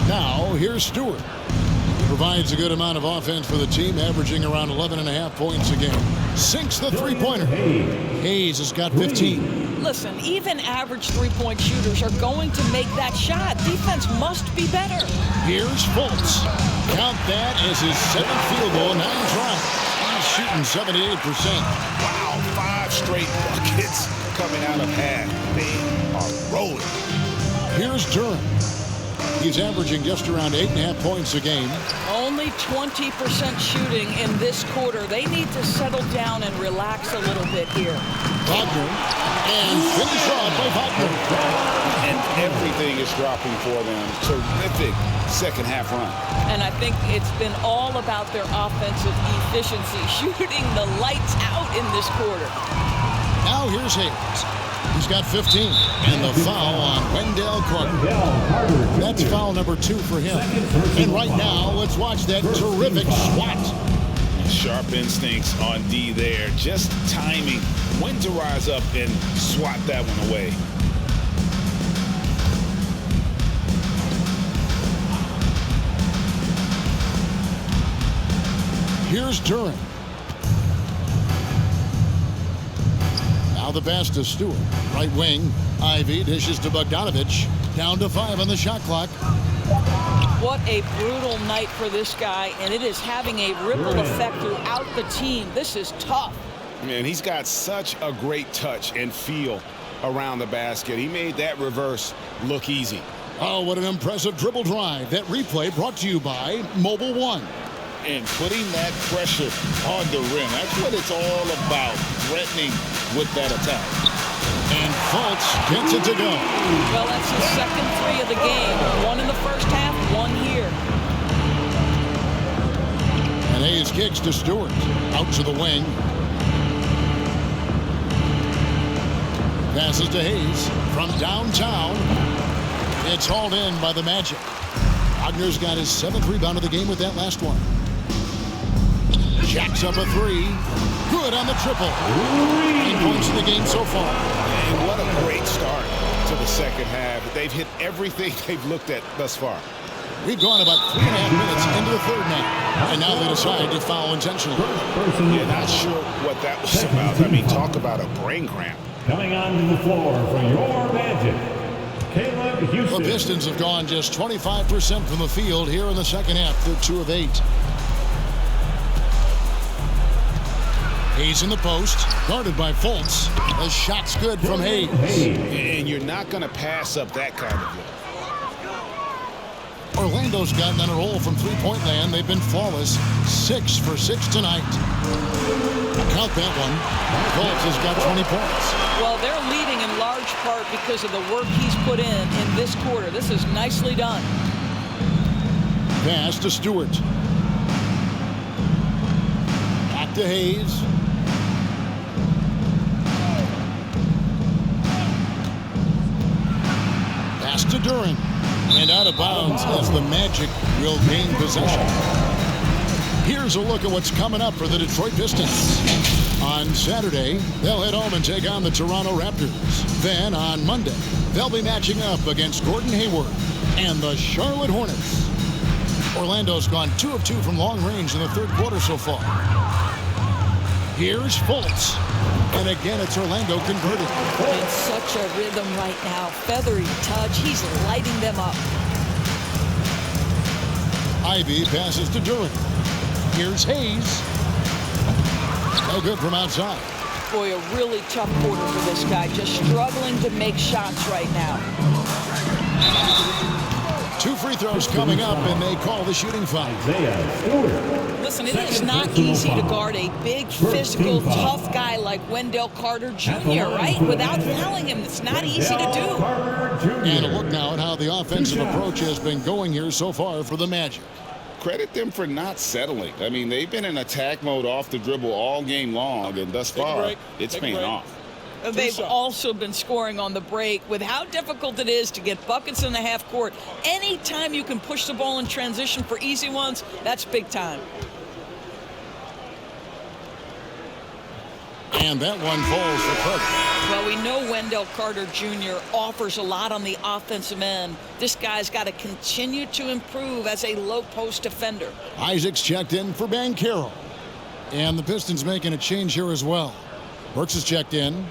Now, here's Stewart. He provides a good amount of offense for the team, averaging around 11.5 points a game. Sinks the three-pointer. Hayes has got 15. Listen, even average three-point shooters are going to make that shot. Defense must be better. Here's Fultz. Count that as his 7th field goal, 9 tries. He's shooting 78%. Wow, 5 straight buckets coming out of half. They are rolling. Here's Durham. He's averaging just around 8.5 points a game. Only 20% shooting in this quarter. They need to settle down and relax a little bit here. Wagner. And finish off by Wagner. And everything is dropping for them. Terrific second half run. And I think it's been all about their offensive efficiency, shooting the lights out in this quarter. Now here's Hayes. He's got 15. And the foul on Wendell Carter. That's foul number 2 for him. And right now, let's watch that terrific swat. Sharp instincts on D there. Just timing when to rise up and swat that one away. Here's Durham. Now the pass to Stewart. Right wing. Ivy dishes to Bogdanovich. Down to 5 on the shot clock. What a brutal night for this guy, and it is having a ripple effect throughout the team. This is tough. Man, he's got such a great touch and feel around the basket. He made that reverse look easy. Oh, what an impressive dribble drive. That replay brought to you by Mobile One. And putting that pressure on the rim. That's what it's all about, threatening with that attack. And Fultz gets it to go. Well, that's his second 3 of the game. 1 in the first half, 1 here. And Hayes kicks to Stewart. Out to the wing. Passes to Hayes from downtown. It's hauled in by the Magic. Wagner's got his 7th rebound of the game with that last one. Jacks up a 3. Good on the triple. 9 points in the game so far. And what a great start to the second half. They've hit everything they've looked at thus far. We've gone about 3.5 minutes into the third now. And now they decide to foul intentionally. Yeah, not sure what that was about. I mean, talk about a brain cramp. Coming onto the floor for your Magic, Caleb Houston. The Pistons have gone just 25% from the field here in the second half. They're 2 of 8. Hayes in the post, guarded by Fultz. The shot's good from Hayes. And you're not going to pass up that kind of look. Orlando's gotten on a roll from three-point land. They've been flawless. 6 for 6 tonight. Count that one. Fultz has got 20 points. Well, they're leading in large part because of the work he's put in this quarter. This is nicely done. Pass to Stewart. Back to Hayes. Pass to Durham. And out of bounds as the Magic will gain possession. Here's a look at what's coming up for the Detroit Pistons. On Saturday, they'll head home and take on the Toronto Raptors. Then on Monday, they'll be matching up against Gordon Hayward and the Charlotte Hornets. Orlando's gone 2 of 2 from long range in the third quarter so far. Here's Fultz. And again, it's Orlando converted. In such a rhythm right now. Feathery touch. He's lighting them up. Ivy passes to Durham. Here's Hayes. No good from outside. Boy, a really tough quarter for this guy. Just struggling to make shots right now. 2 free throws coming up, and they call the shooting foul. Listen, it is not easy to guard a big, physical, tough guy like Wendell Carter Jr., right? Without fouling him, it's not easy to do. And a look now at how the offensive approach has been going here so far for the Magic. Credit them for not settling. I mean, they've been in attack mode off the dribble all game long, and thus far, it's paying off. They've also been scoring on the break. With how difficult it is to get buckets in the half court, anytime you can push the ball in transition for easy ones, that's big time. And that one falls for Carter. Well, we know Wendell Carter Jr. offers a lot on the offensive end. This guy's got to continue to improve as a low-post defender. Isaac's checked in for Banchero. And the Pistons making a change here as well. Burks is checked in.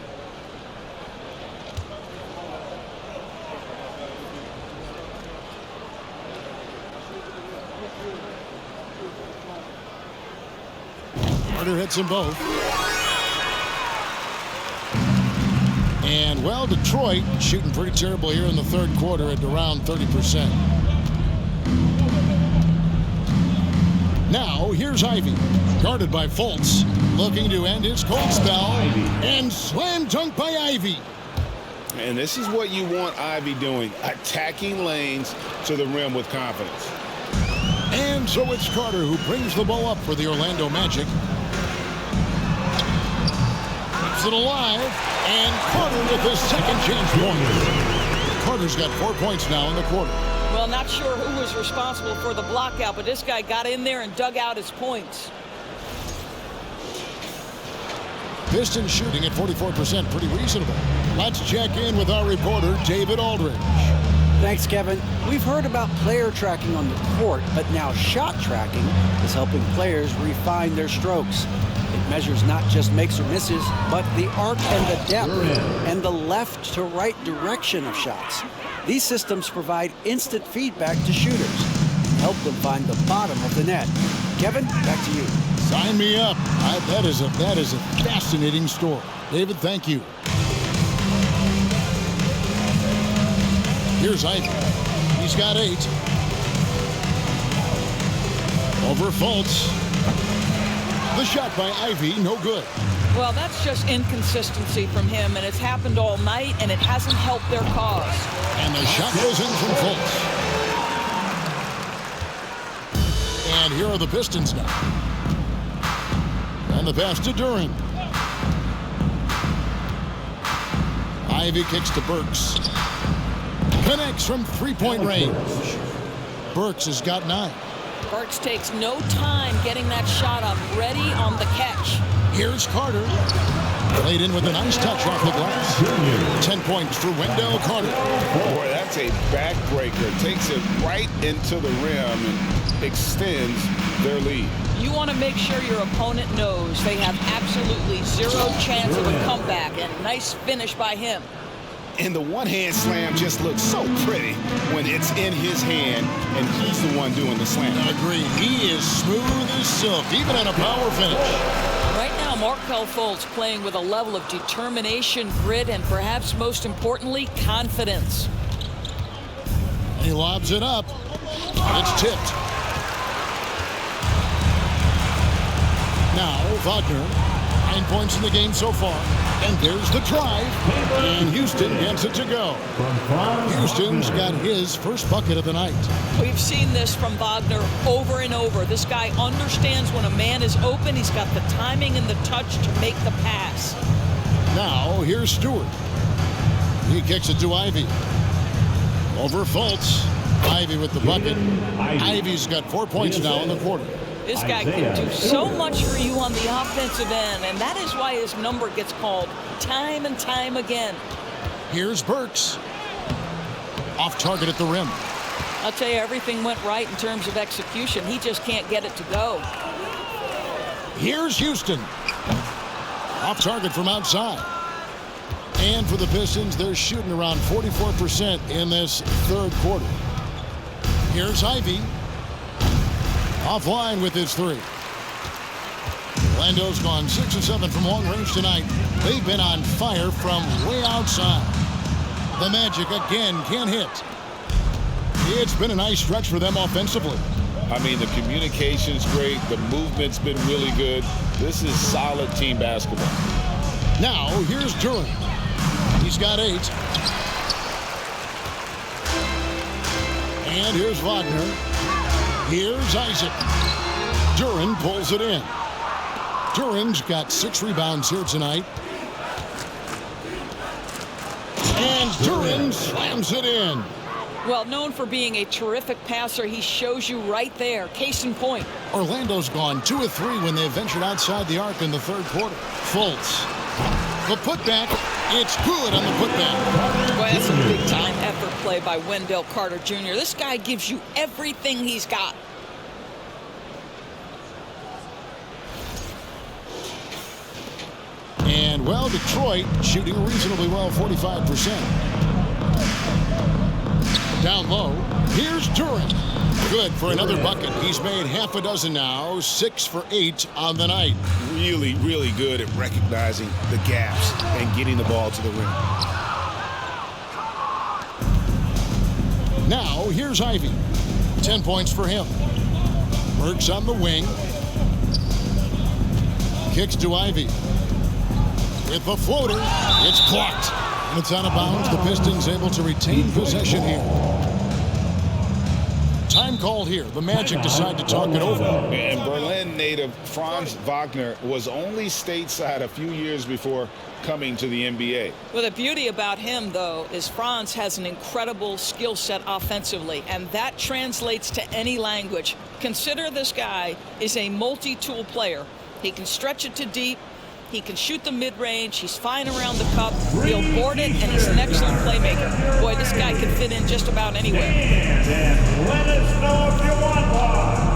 Carter hits them both. And, well, Detroit shooting pretty terrible here in the third quarter at around 30%. Now, here's Ivy, guarded by Fultz, looking to end his cold spell, and slam dunk by Ivy. And this is what you want Ivy doing, attacking lanes to the rim with confidence. And so it's Carter who brings the ball up for the Orlando Magic. Keeps it alive, and Carter with his second chance point. Carter's got 4 points now in the quarter. Well, not sure who was responsible for the blockout, but this guy got in there and dug out his points. Pistons shooting at 44%, pretty reasonable. Let's check in with our reporter, David Aldridge. Thanks, Kevin. We've heard about player tracking on the court, but now shot tracking is helping players refine their strokes. It measures not just makes or misses, but the arc and the depth and the left to right direction of shots. These systems provide instant feedback to shooters and help them find the bottom of the net. Kevin, back to you. Sign me up. That is a fascinating story. David, thank you. Here's Ivy. He's got 8. Over Fultz. The shot by Ivy, no good. Well, that's just inconsistency from him, and it's happened all night, and it hasn't helped their cause. And the shot goes in from Fultz. And here are the Pistons now. And the pass to Duran. Ivy kicks to Burks. Connects from three-point range. Burks has got 9. Burks takes no time getting that shot up, ready on the catch. Here's Carter. Played in with a nice touch off the glass. 10 points for Wendell Carter. Boy, that's a backbreaker. Takes it right into the rim and extends their lead. You want to make sure your opponent knows they have absolutely zero chance of a comeback, and nice finish by him. And the one-hand slam just looks so pretty when it's in his hand and he's the one doing the slam. Agreed. He is smooth as silk, even at a power finish. Right now, Markelle Fultz playing with a level of determination, grit, and perhaps most importantly, confidence. He lobs it up. It's tipped. Now, Wagner, 9 points in the game so far. And there's the drive. And Houston gets it to go. Houston's got his first bucket of the night. We've seen this from Wagner over and over. This guy understands when a man is open. He's got the timing and the touch to make the pass. Now, here's Stewart. He kicks it to Ivy. Over Fultz. Ivy with the bucket. Ivy's got 4 points now in the quarter. This guy can do so much for you on the offensive end, and that is why his number gets called time and time again. Here's Burks. Off target at the rim. I'll tell you, everything went right in terms of execution. He just can't get it to go. Here's Houston. Off target from outside. And for the Pistons, they're shooting around 44% in this third quarter. Here's Ivy. Offline with his 3. Orlando's gone 6 of 7 from long range tonight. They've been on fire from way outside. The Magic again can't hit. It's been a nice stretch for them offensively. I mean, the communication's great. The movement's been really good. This is solid team basketball. Now, here's Durant. He's got 8. And here's Wagner. Here's Isaac. Durant pulls it in. Durant's got 6 rebounds here tonight. And Durant slams it in. Well, known for being a terrific passer, he shows you right there. Case in point. Orlando's gone 2 of 3 when they ventured outside the arc in the third quarter. Fultz. The putback. It's good on the putback. Boy, that's a big-time effort play by Wendell Carter Jr. This guy gives you everything he's got. And, well, Detroit shooting reasonably well, 45%. Down low, here's Durant. Good for another bucket. He's made half a dozen now, 6 for 8 on the night. Really, really good at recognizing the gaps and getting the ball to the rim. Now, here's Ivy. 10 points for him. Works on the wing. Kicks to Ivy. With the floater, it's blocked. And it's out of bounds. The Pistons able to retain possession here. Time called here. The Magic decide to talk it over. And Berlin native Franz Wagner was only stateside a few years before coming to the NBA. Well, the beauty about him, though, is Franz has an incredible skill set offensively, and that translates to any language. Consider this guy is a multi-tool player. He can stretch it to deep. He can shoot the mid-range. He's fine around the cup. He'll board it, and he's an excellent playmaker. Boy, this guy can fit in just about anywhere. And let us know if you want one.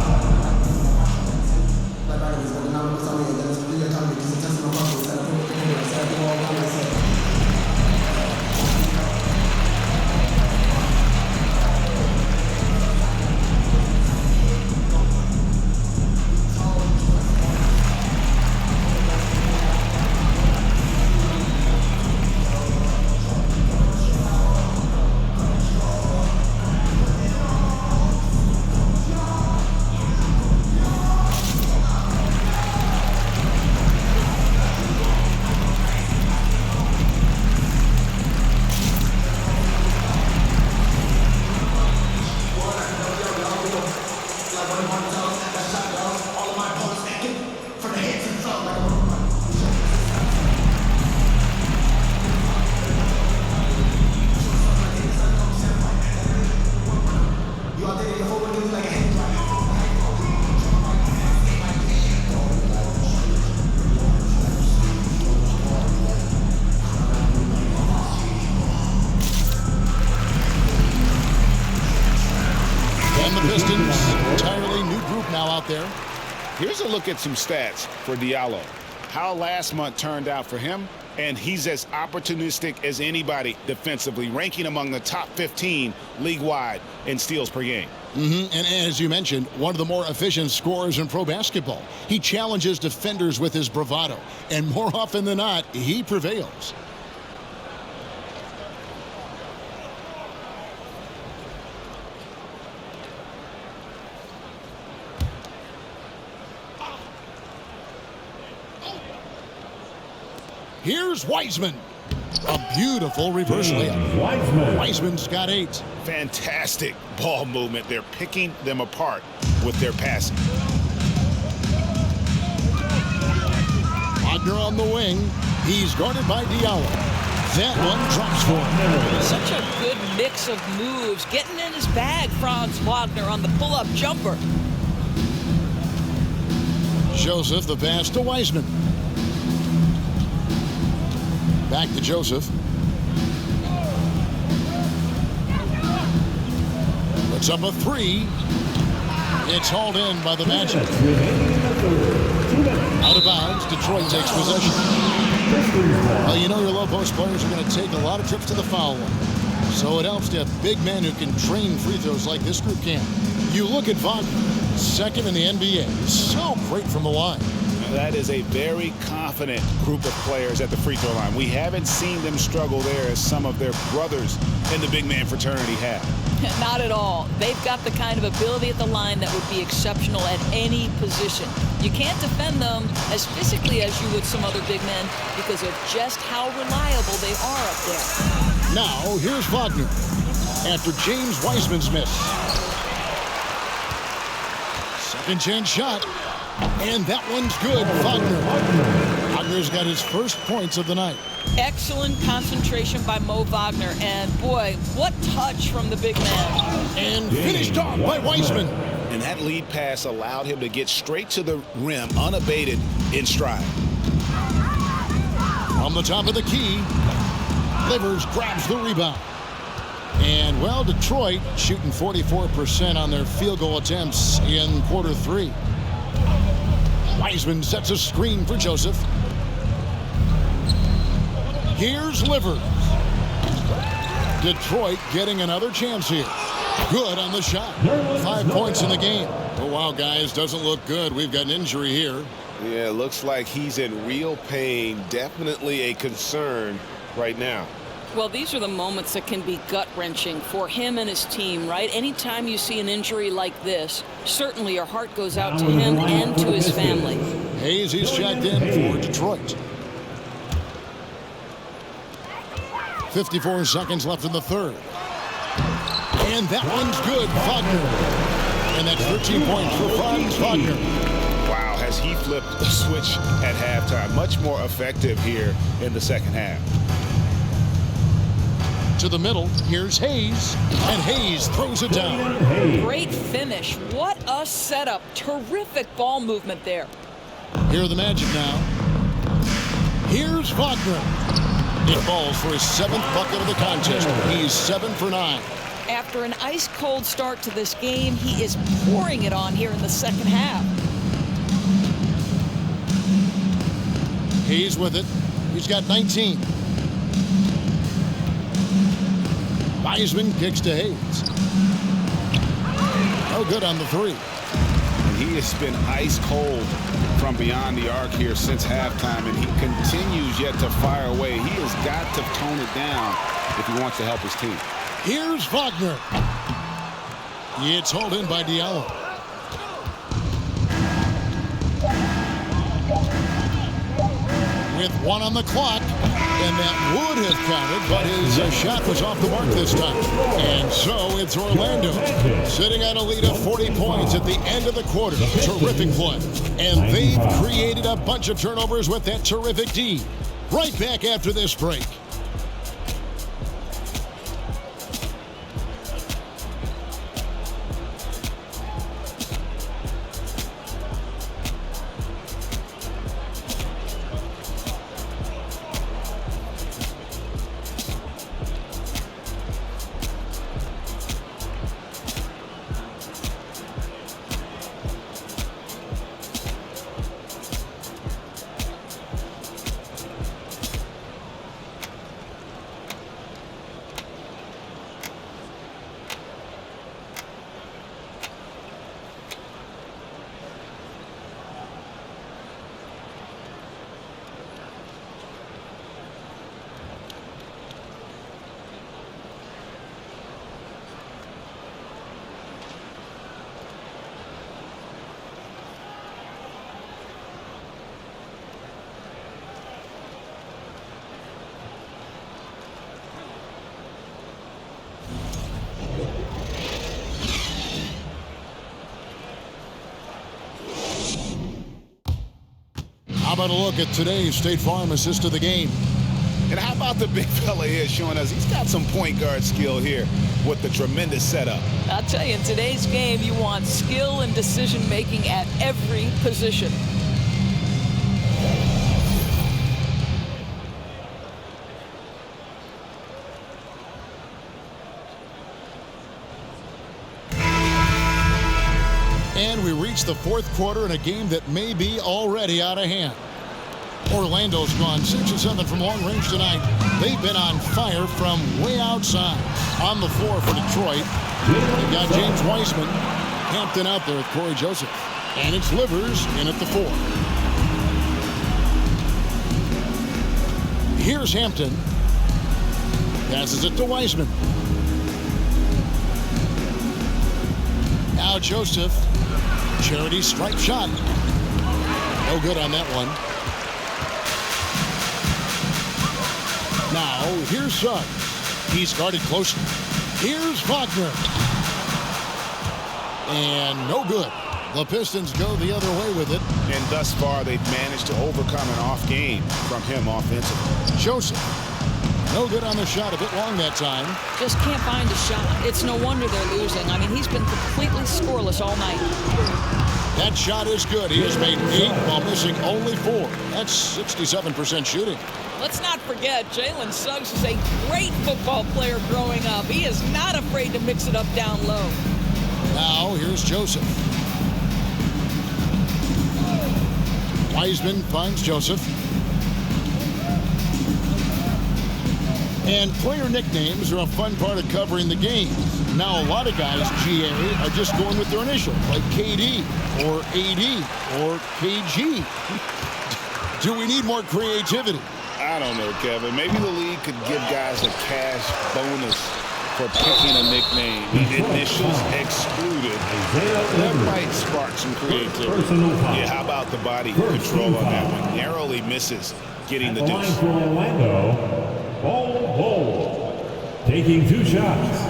Here's a look at some stats for Diallo. How last month turned out for him, and he's as opportunistic as anybody defensively, ranking among the top 15 league-wide in steals per game. And as you mentioned, one of the more efficient scorers in pro basketball. He challenges defenders with his bravado, and more often than not, he prevails. Here's Wiseman. A beautiful reverse layup. Wiseman's got 8. Fantastic ball movement. They're picking them apart with their passing. Wagner on the wing. He's guarded by Diallo. That one drops for him. Such a good mix of moves. Getting in his bag, Franz Wagner on the pull-up jumper. Joseph, the pass to Wiseman. Back to Joseph. Puts up a 3. It's hauled in by the Magic. Out of bounds, Detroit takes possession. Well, you know your low post players are going to take a lot of trips to the foul line. So it helps to have big men who can train free throws like this group can. You look at Wagner, second in the NBA. So great from the line. That is a very confident group of players at the free throw line. We haven't seen them struggle there as some of their brothers in the big man fraternity have. Not at all. They've got the kind of ability at the line that would be exceptional at any position. You can't defend them as physically as you would some other big men because of just how reliable they are up there. Now, here's Wagner after James Wiseman's miss. Second chance shot. And that one's good. Wagner's got his first points of the night. Excellent concentration by Mo Wagner. And boy, what touch from the big man. And finished off by Wiseman. And that lead pass allowed him to get straight to the rim unabated in stride. From the top of the key, Livers grabs the rebound. And, well, Detroit shooting 44% on their field goal attempts in quarter three. Wiseman sets a screen for Joseph. Here's Livers. Detroit getting another chance here. Good on the shot. 5 points in the game. Oh, wow, guys, doesn't look good. We've got an injury here. Yeah, it looks like he's in real pain. Definitely a concern right now. Well, these are the moments that can be gut-wrenching for him and his team, right? Anytime you see an injury like this, certainly your heart goes out to him and to his family. Hayes is checked in for Detroit. 54 seconds left in the third. And that one's good, Wagner. And that's 13 points for Franz Wagner. Wow, has he flipped the switch at halftime. Much more effective here in the second half. To the middle, here's Hayes, and Hayes throws it down. Great finish. What a setup. Terrific ball movement there. Here are the Magic now. Here's Wagner. It falls for his 7th bucket of the contest. He's 7 for 9. After an ice-cold start to this game, he is pouring it on here in the second half. Hayes with it. He's got 19. Wiseman kicks to Hayes. Oh, good on the three. And he has been ice cold from beyond the arc here since halftime, and he continues yet to fire away. He has got to tone it down if he wants to help his team. Here's Wagner. It's hauled in by Diallo. With 1 on the clock, and that would have counted, but his shot was off the mark this time. And so it's Orlando sitting on a lead of 40 points at the end of the quarter. Terrific play. And they've created a bunch of turnovers with that terrific D. Right back after this break. How about a look at today's State Farm assist of the game? And how about the big fella here showing us he's got some point guard skill here with the tremendous setup. I'll tell you, in today's game, you want skill and decision-making at every position. And we reach the fourth quarter in a game that may be already out of hand. Orlando's gone 6 of 7 from long range tonight. They've been on fire from way outside. On the floor for Detroit, they've got James Wiseman. Hampton out there with Corey Joseph. And it's Livers in at the 4. Here's Hampton. Passes it to Wiseman. Now Joseph. Charity stripe shot. No good on that one. Now, here's Suggs. He's guarded closely. Here's Wagner. And no good. The Pistons go the other way with it. And thus far, they've managed to overcome an off game from him offensively. Joseph. No good on the shot. A bit long that time. Just can't find a shot. It's no wonder they're losing. I mean, he's been completely scoreless all night. That shot is good. He has made 8 while missing only 4. That's 67% shooting. Let's not forget, Jalen Suggs is a great football player growing up. He is not afraid to mix it up down low. Now, here's Joseph. Wiseman finds Joseph. And player nicknames are a fun part of covering the game. Now, a lot of guys, GA, are just going with their initial, like KD or AD or KG. Do we need more creativity? I don't know, Kevin. Maybe the league could give guys a cash bonus for picking a nickname. Initials excluded. That might spark some creativity. Yeah, how about the body control on that one? Narrowly misses getting the deuce. For Orlando, Bol, taking 2 shots.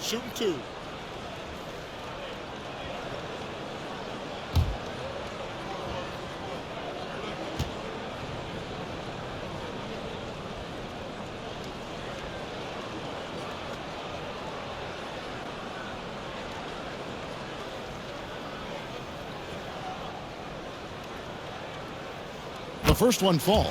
Shooting 2. The first one falls.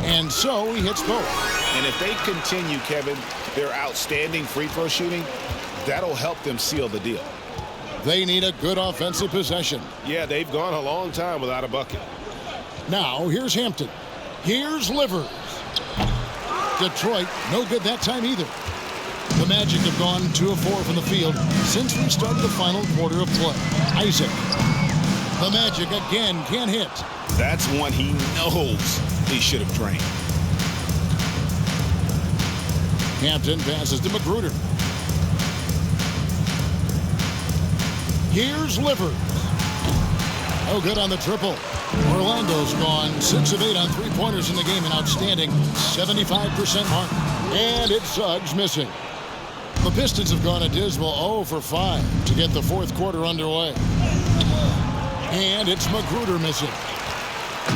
And so he hits both. And if they continue, Kevin, their outstanding free throw shooting, that'll help them seal the deal. They need a good offensive possession. Yeah, they've gone a long time without a bucket. Now, here's Hampton. Here's Livers. Detroit, no good that time either. The Magic have gone 2 of 4 from the field since we started the final quarter of play. Isaac. The Magic again can't hit. That's one he knows he should have drained. Hampton passes to Magruder. Here's Livers. No good on the triple. Orlando's gone 6 of 8 on 3-pointers in the game, an outstanding 75% mark. And it's Suggs missing. The Pistons have gone a dismal 0 for 5 to get the fourth quarter underway. And it's Magruder missing.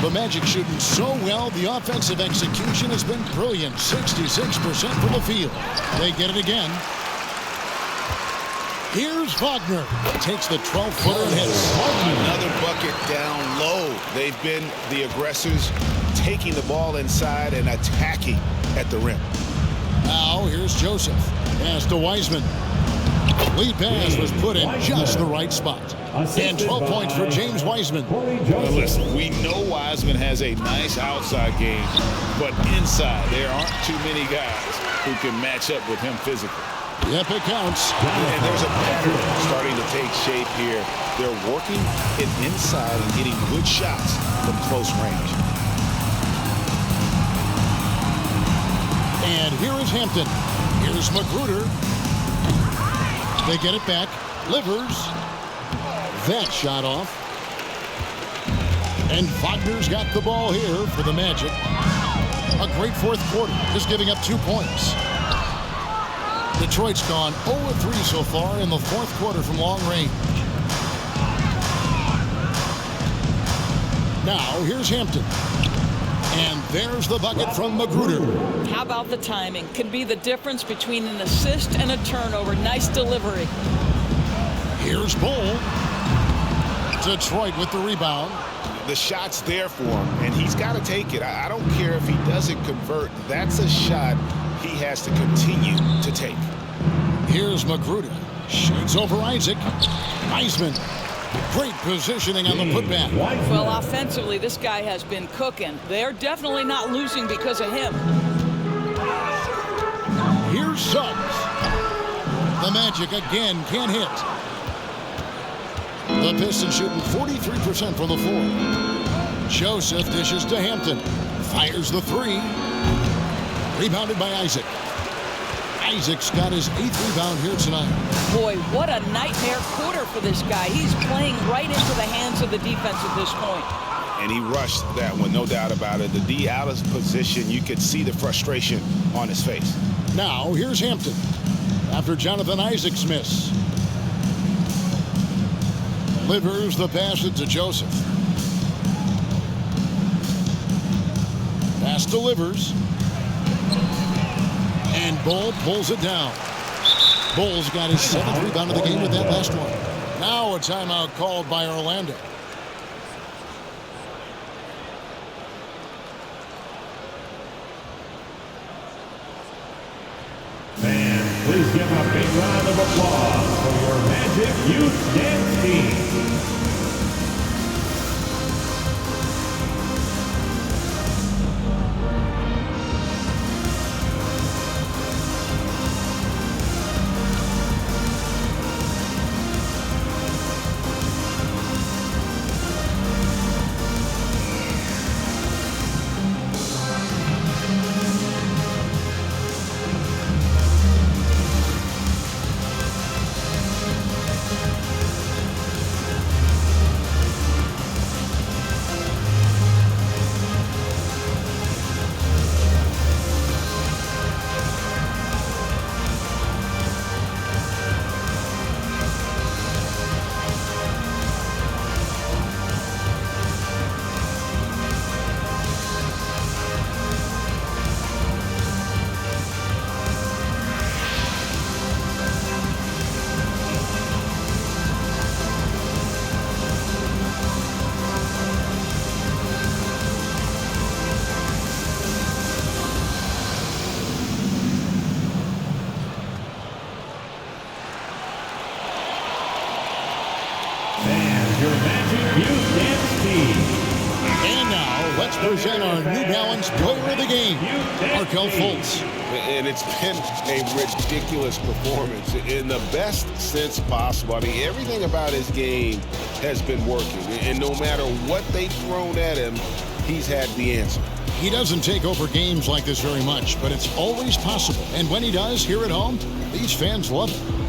The Magic shooting so well, the offensive execution has been brilliant. 66% from the field. They get it again. Here's Wagner. Takes the 12-footer and hits. Another bucket down low. They've been the aggressors, taking the ball inside and attacking at the rim. Now here's Joseph. Pass to Wiseman. Lead pass was put in just the right spot. And 12 points for James Wiseman. Well, listen, we know Wiseman has a nice outside game, but inside there aren't too many guys who can match up with him physically. Yep, it counts. And there's a pattern starting to take shape here. They're working it inside and getting good shots from close range. And here is Hampton. Here's Magruder. They get it back. Livers. That shot off. And Wagner's got the ball here for the Magic. A great fourth quarter, just giving up 2 points. Detroit's gone 0-3 so far in the fourth quarter from long range. Now, here's Hampton. And there's the bucket from Magruder. How about the timing? Can be the difference between an assist and a turnover. Nice delivery. Here's Bol. Detroit with the rebound. The shot's there for him, and he's got to take it. I don't care if he doesn't convert. That's a shot he has to continue to take. Here's Magruder. Shoots over Isaac. Wiseman. Great positioning on the putback. Well, offensively, this guy has been cooking. They're definitely not losing because of him. Here's Suggs. The Magic again can't hit. The Pistons shooting 43% from the floor. Joseph dishes to Hampton. Fires the three. Rebounded by Isaac. Isaac's got his 8th rebound here tonight. Boy, what a nightmare quarter for this guy. He's playing right into the hands of the defense at this point. And he rushed that one, no doubt about it. The D out of position, you could see the frustration on his face. Now, here's Hampton. After Jonathan Isaac's miss. Livers the pass it to Joseph. Pass to Livers. And Bull pulls it down. Bull's got his 7th rebound of the game with that last one. Now a timeout called by Orlando. Fans, please give a big round of applause for your Magic Youth Dance Team. And now, let's present our New Balance Player of the Game, Markelle Fultz. And it's been a ridiculous performance in the best sense possible. I mean, everything about his game has been working. And no matter what they've thrown at him, he's had the answer. He doesn't take over games like this very much, but it's always possible. And when he does, here at home, these fans love it.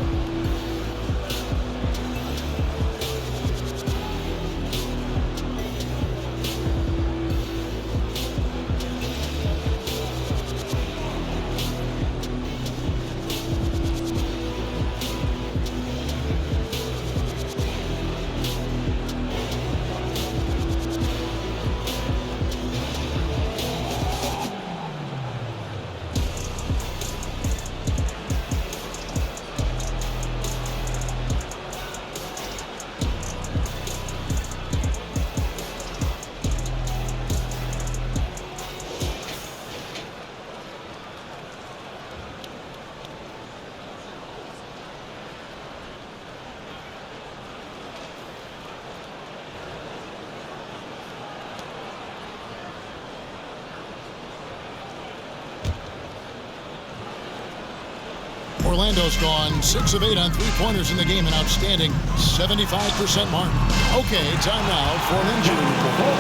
Orlando's gone 6 of 8 on three-pointers in the game, an outstanding 75% mark. Okay, time now for an injury report.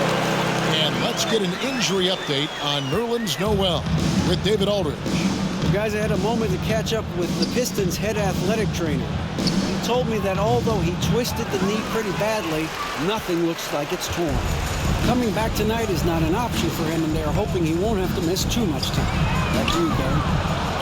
And let's get an injury update on Nerlens Noel with David Aldridge. Guys, I had a moment to catch up with the Pistons' head athletic trainer. He told me that although he twisted the knee pretty badly, nothing looks like it's torn. Coming back tonight is not an option for him, and they're hoping he won't have to miss too much time. Back to you, Gary.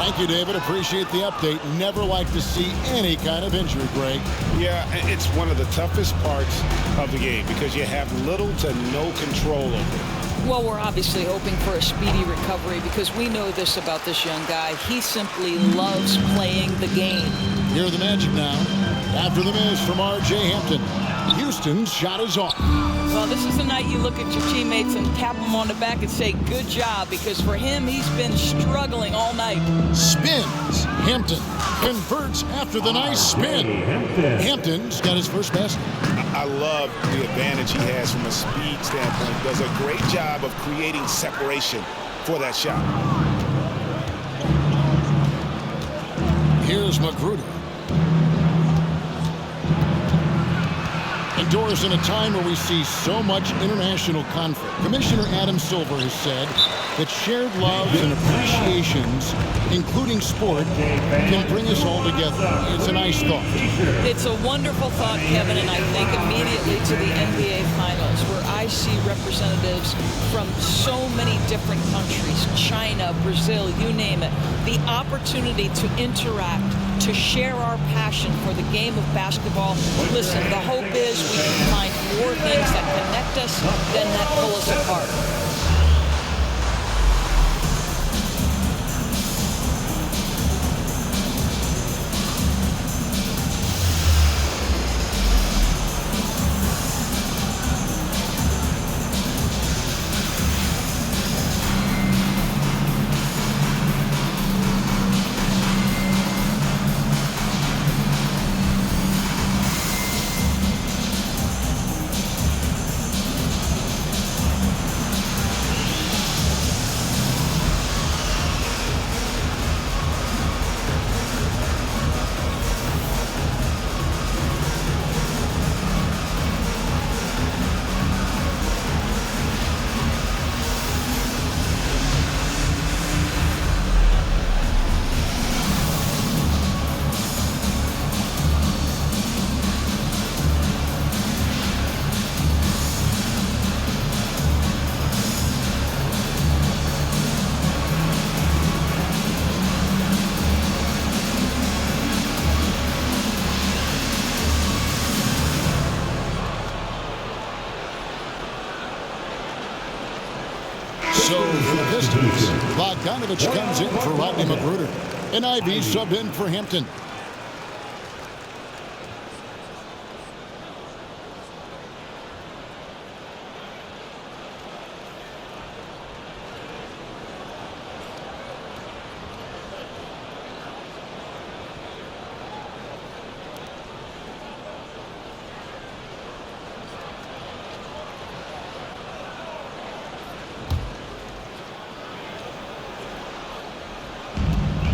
Thank you, David. Appreciate the update. Never like to see any kind of injury, Greg. Yeah, it's one of the toughest parts of the game because you have little to no control over it. Well, we're obviously hoping for a speedy recovery because we know this about this young guy. He simply loves playing the game. Here are the Magic now. After the miss from R.J. Hampton. Houston's shot is off. Well, Well, this is the night you look at your teammates and tap them on the back and say, good job, because for him, he's been struggling all night. Spins. Hampton converts after the nice spin. Hampton's got his first basket. I love the advantage he has from a speed standpoint. Does a great job of creating separation for that shot. Here's Magruder. Indoors in a time where we see so much international conflict, Commissioner Adam Silver has said that shared loves and appreciations, including sport, can bring us all together. It's a nice thought. It's a wonderful thought, Kevin, and I think immediately to the NBA Finals, where I see representatives from so many different countries, China, Brazil, you name it, the opportunity to interact, to share our passion for the game of basketball. Listen, the hope is we can find more things that connect us than that pull us apart. So for the Pistons, Bogdanovich comes in for Rodney Magruder. And Ivy subbed in for Hampton.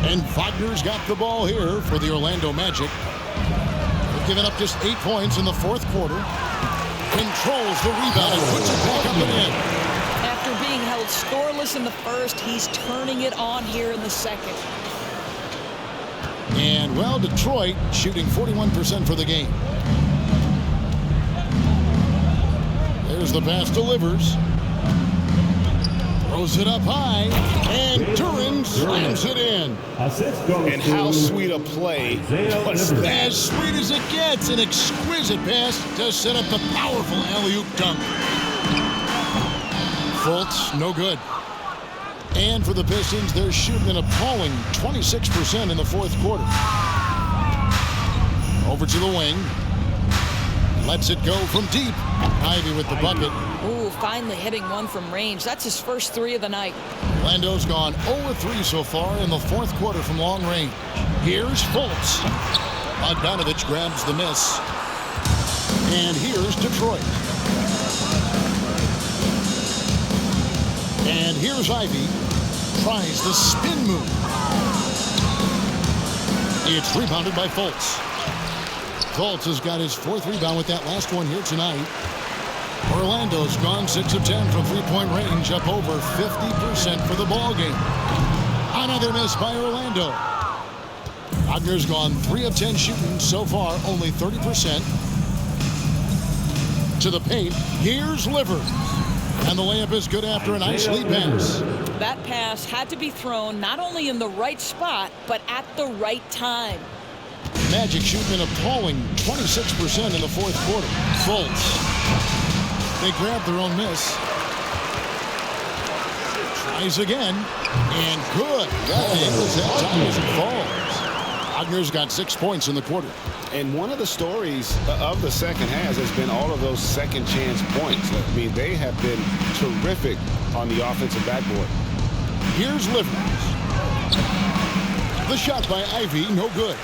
And Wagner's got the ball here for the Orlando Magic. They've given up just 8 points in the fourth quarter. Controls the rebound and puts it back up and in. After being held scoreless in the first, he's turning it on here in the second. And, well, Detroit shooting 41% for the game. There's the pass, delivers. Throws it up high, and Duran slams it in. And how sweet a play was that? As sweet as it gets, an exquisite pass to set up the powerful alley-oop dunk. Fultz, no good. And for the Pistons, they're shooting an appalling 26% in the fourth quarter. Over to the wing. Lets it go from deep. Ivy with the bucket. Ooh, finally hitting one from range. That's his first 3 of the night. Orlando's gone 0-3 so far in the fourth quarter from long range. Here's Fultz. Bogdanovich grabs the miss. And here's Detroit. And here's Ivy. Tries the spin move. It's rebounded by Fultz. Fultz has got his 4th rebound with that last one here tonight. Orlando's gone 6 of 10 from three-point range, up over 50% for the ball game. Another miss by Orlando. Wagner's gone 3 of 10 shooting so far, only 30%. To the paint, here's Liver. And the layup is good after a nice lead pass. That pass had to be thrown not only in the right spot, but at the right time. Magic shooting an appalling 26% in the fourth quarter. Fultz. They grab their own miss. Tries again. And good. That angles that time as it falls. Wagner's got 6 points in the quarter. And one of the stories of the second half has been all of those second chance points. I mean, they have been terrific on the offensive backboard. Here's Livers. The shot by Ivy, no good.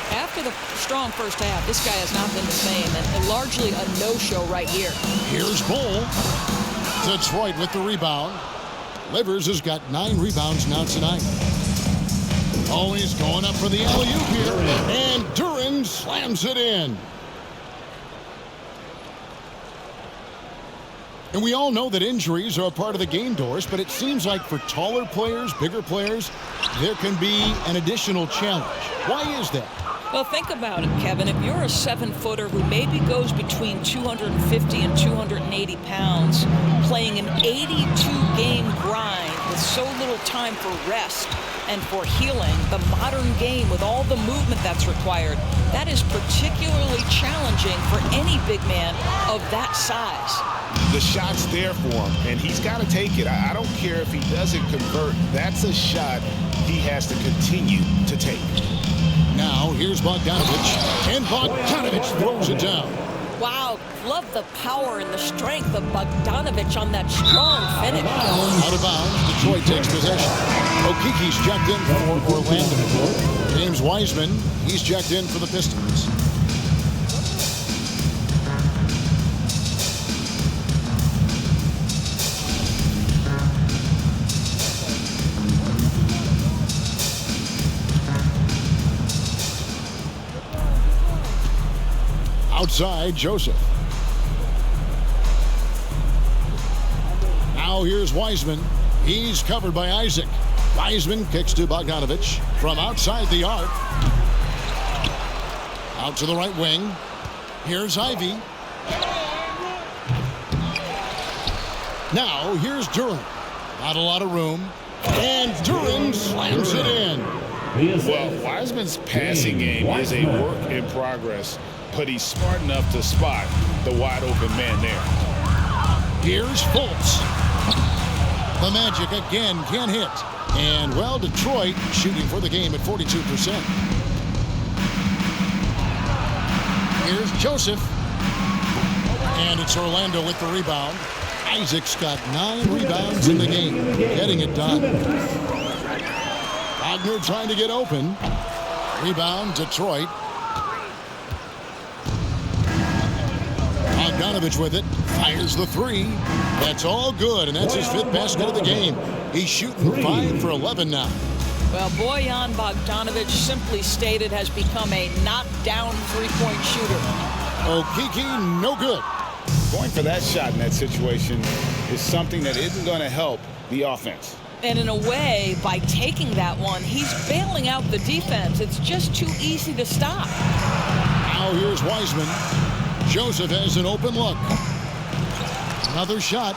After the strong first half, this guy has not been the same, and largely a no-show right here. Here's Bull. Detroit with the rebound. Livers has got 9 rebounds now tonight. Oh, he's going up for the alley-oop here, and Duren slams it in. And we all know that injuries are a part of the game, Doris, but it seems like for taller players, bigger players, there can be an additional challenge. Why is that? Well, think about it, Kevin. If you're a 7-footer who maybe goes between 250 and 280 pounds, playing an 82-game grind with so little time for rest and for healing, the modern game with all the movement that's required, that is particularly challenging for any big man of that size. The shot's there for him, and he's got to take it. I don't care if he doesn't convert. That's a shot he has to continue to take. Now, here's Bogdanovich, and Bogdanovich throws it down. Wow, love the power and the strength of Bogdanovich on that strong finish. Out of bounds, Detroit takes possession. Okiki's checked in for Orlando. James Wiseman, he's checked in for the Pistons. Outside, Joseph. Now here's Wiseman. He's covered by Isaac. Wiseman kicks to Bogdanovich from outside the arc. Out to the right wing. Here's Ivy. Now here's Duren. Not a lot of room. And Duren slams it in. Well, Wiseman's passing game is a work in progress, but he's smart enough to spot the wide open man there. Here's Fultz. The Magic again can hit. And, well, Detroit shooting for the game at 42%. Here's Joseph. And it's Orlando with the rebound. Isaac's got 9 rebounds in the game, getting it done. Wagner trying to get open. Rebound, Detroit. Bogdanovich with it, fires the 3. That's all good, and that's his 5th basket of the game. He's shooting 5 for 11 now. Well, Bojan Bogdanovich, simply stated, has become a knockdown three-point shooter. Okiki, no good. Going for that shot in that situation is something that isn't going to help the offense. And in a way, by taking that one, he's bailing out the defense. It's just too easy to stop. Now here's Wiseman. Joseph has an open look. Another shot.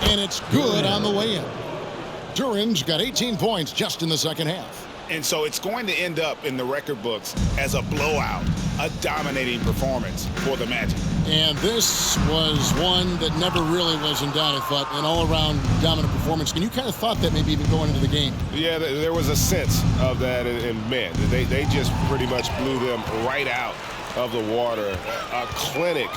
And it's good on the way in. Duren's got 18 points just in the second half. And so it's going to end up in the record books as a blowout, a dominating performance for the Magic. And this was one that never really was in doubt, I thought, an all-around dominant performance. And you kind of thought that maybe even going into the game. Yeah, there was a sense of that, and man, they just pretty much blew them right out of the water. A clinic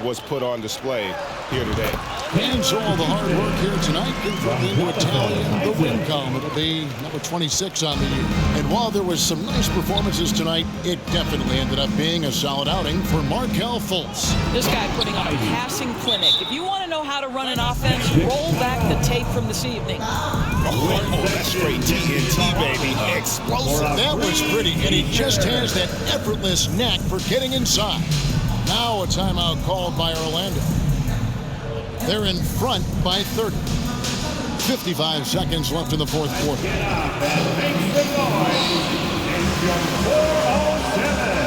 was put on display here today. And so all the hard work here tonight converted into a tally in the win column. It'll be number 26 on the year. And while there was some nice performances tonight, it definitely ended up being a solid outing for Markelle Fultz. This guy putting on a passing clinic. If you want to know how to run an offense, roll back the tape from this evening. Oh, that's straight TNT, baby. Explosive. That was pretty, and he just has that effortless knack for getting inside. Now a timeout called by Orlando. They're in front by 30. 55 seconds left in the fourth quarter. Make the noise. It's your 407.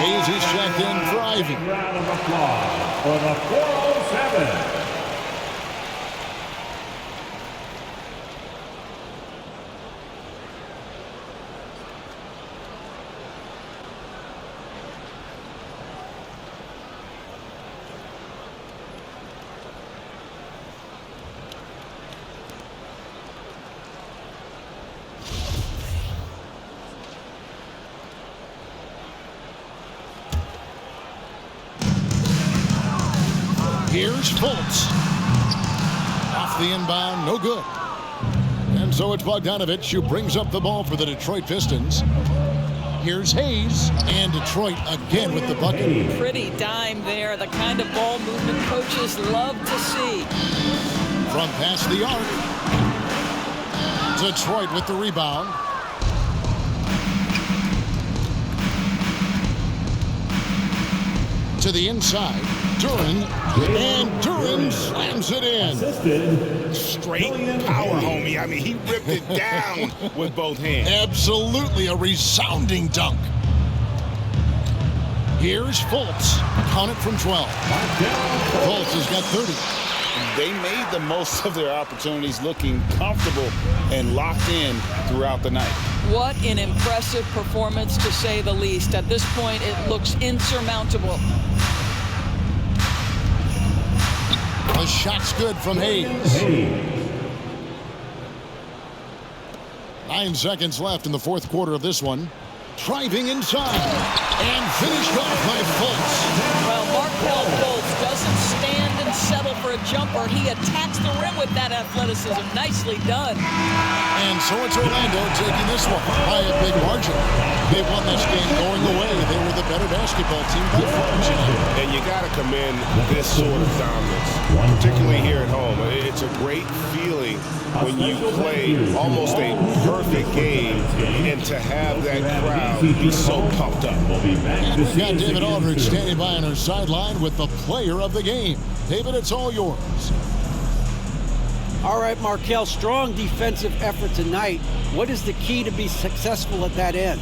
Hayes is checked in for Ivy. Round of applause for the 407. Here's Fultz. Off the inbound, no good. And so it's Bogdanovich who brings up the ball for the Detroit Pistons. Here's Hayes, and Detroit again with the bucket. Pretty dime there, the kind of ball movement coaches love to see. From past the arc. Detroit with the rebound. To the inside. Duran, and Duran slams it in. Straight power, homie. I mean, he ripped it down with both hands. Absolutely a resounding dunk. Here's Fultz. Count it from 12. Fultz has got 30. They made the most of their opportunities, looking comfortable and locked in throughout the night. What an impressive performance, to say the least. At this point, it looks insurmountable. The shot's good from Hayes. 9 seconds left in the fourth quarter of this one. Driving inside and finished off by Fultz. Well, Markelle Fultz doesn't stand and settle for a jumper. He attacks the rim with that athleticism. Nicely done. And so it's Orlando taking this one by a big margin. They won this game going away. They were the better basketball team by far tonight. And you got to commend this sort of dominance, particularly here at home. It's a great feeling when you play almost a perfect game and to have that crowd be so pumped up. And we've got David Aldridge standing by on our sideline with the player of the game. David, it's all yours. All right, Markelle, strong defensive effort tonight. What is the key to be successful at that end?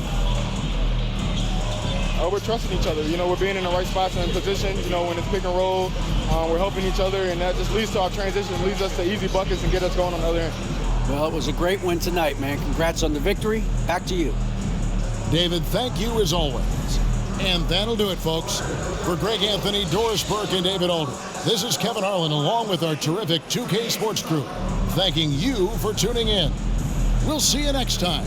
We're trusting each other. You know, we're being in the right spots and position. You know, when it's pick and roll, we're helping each other, and that just leads to our transition, leads us to easy buckets and get us going on the other end. Well, it was a great win tonight, man. Congrats on the victory. Back to you. David, thank you as always. And that'll do it, folks. For Greg Anthony, Doris Burke, and David Aldridge, this is Kevin Harlan along with our terrific 2K Sports crew, thanking you for tuning in. We'll see you next time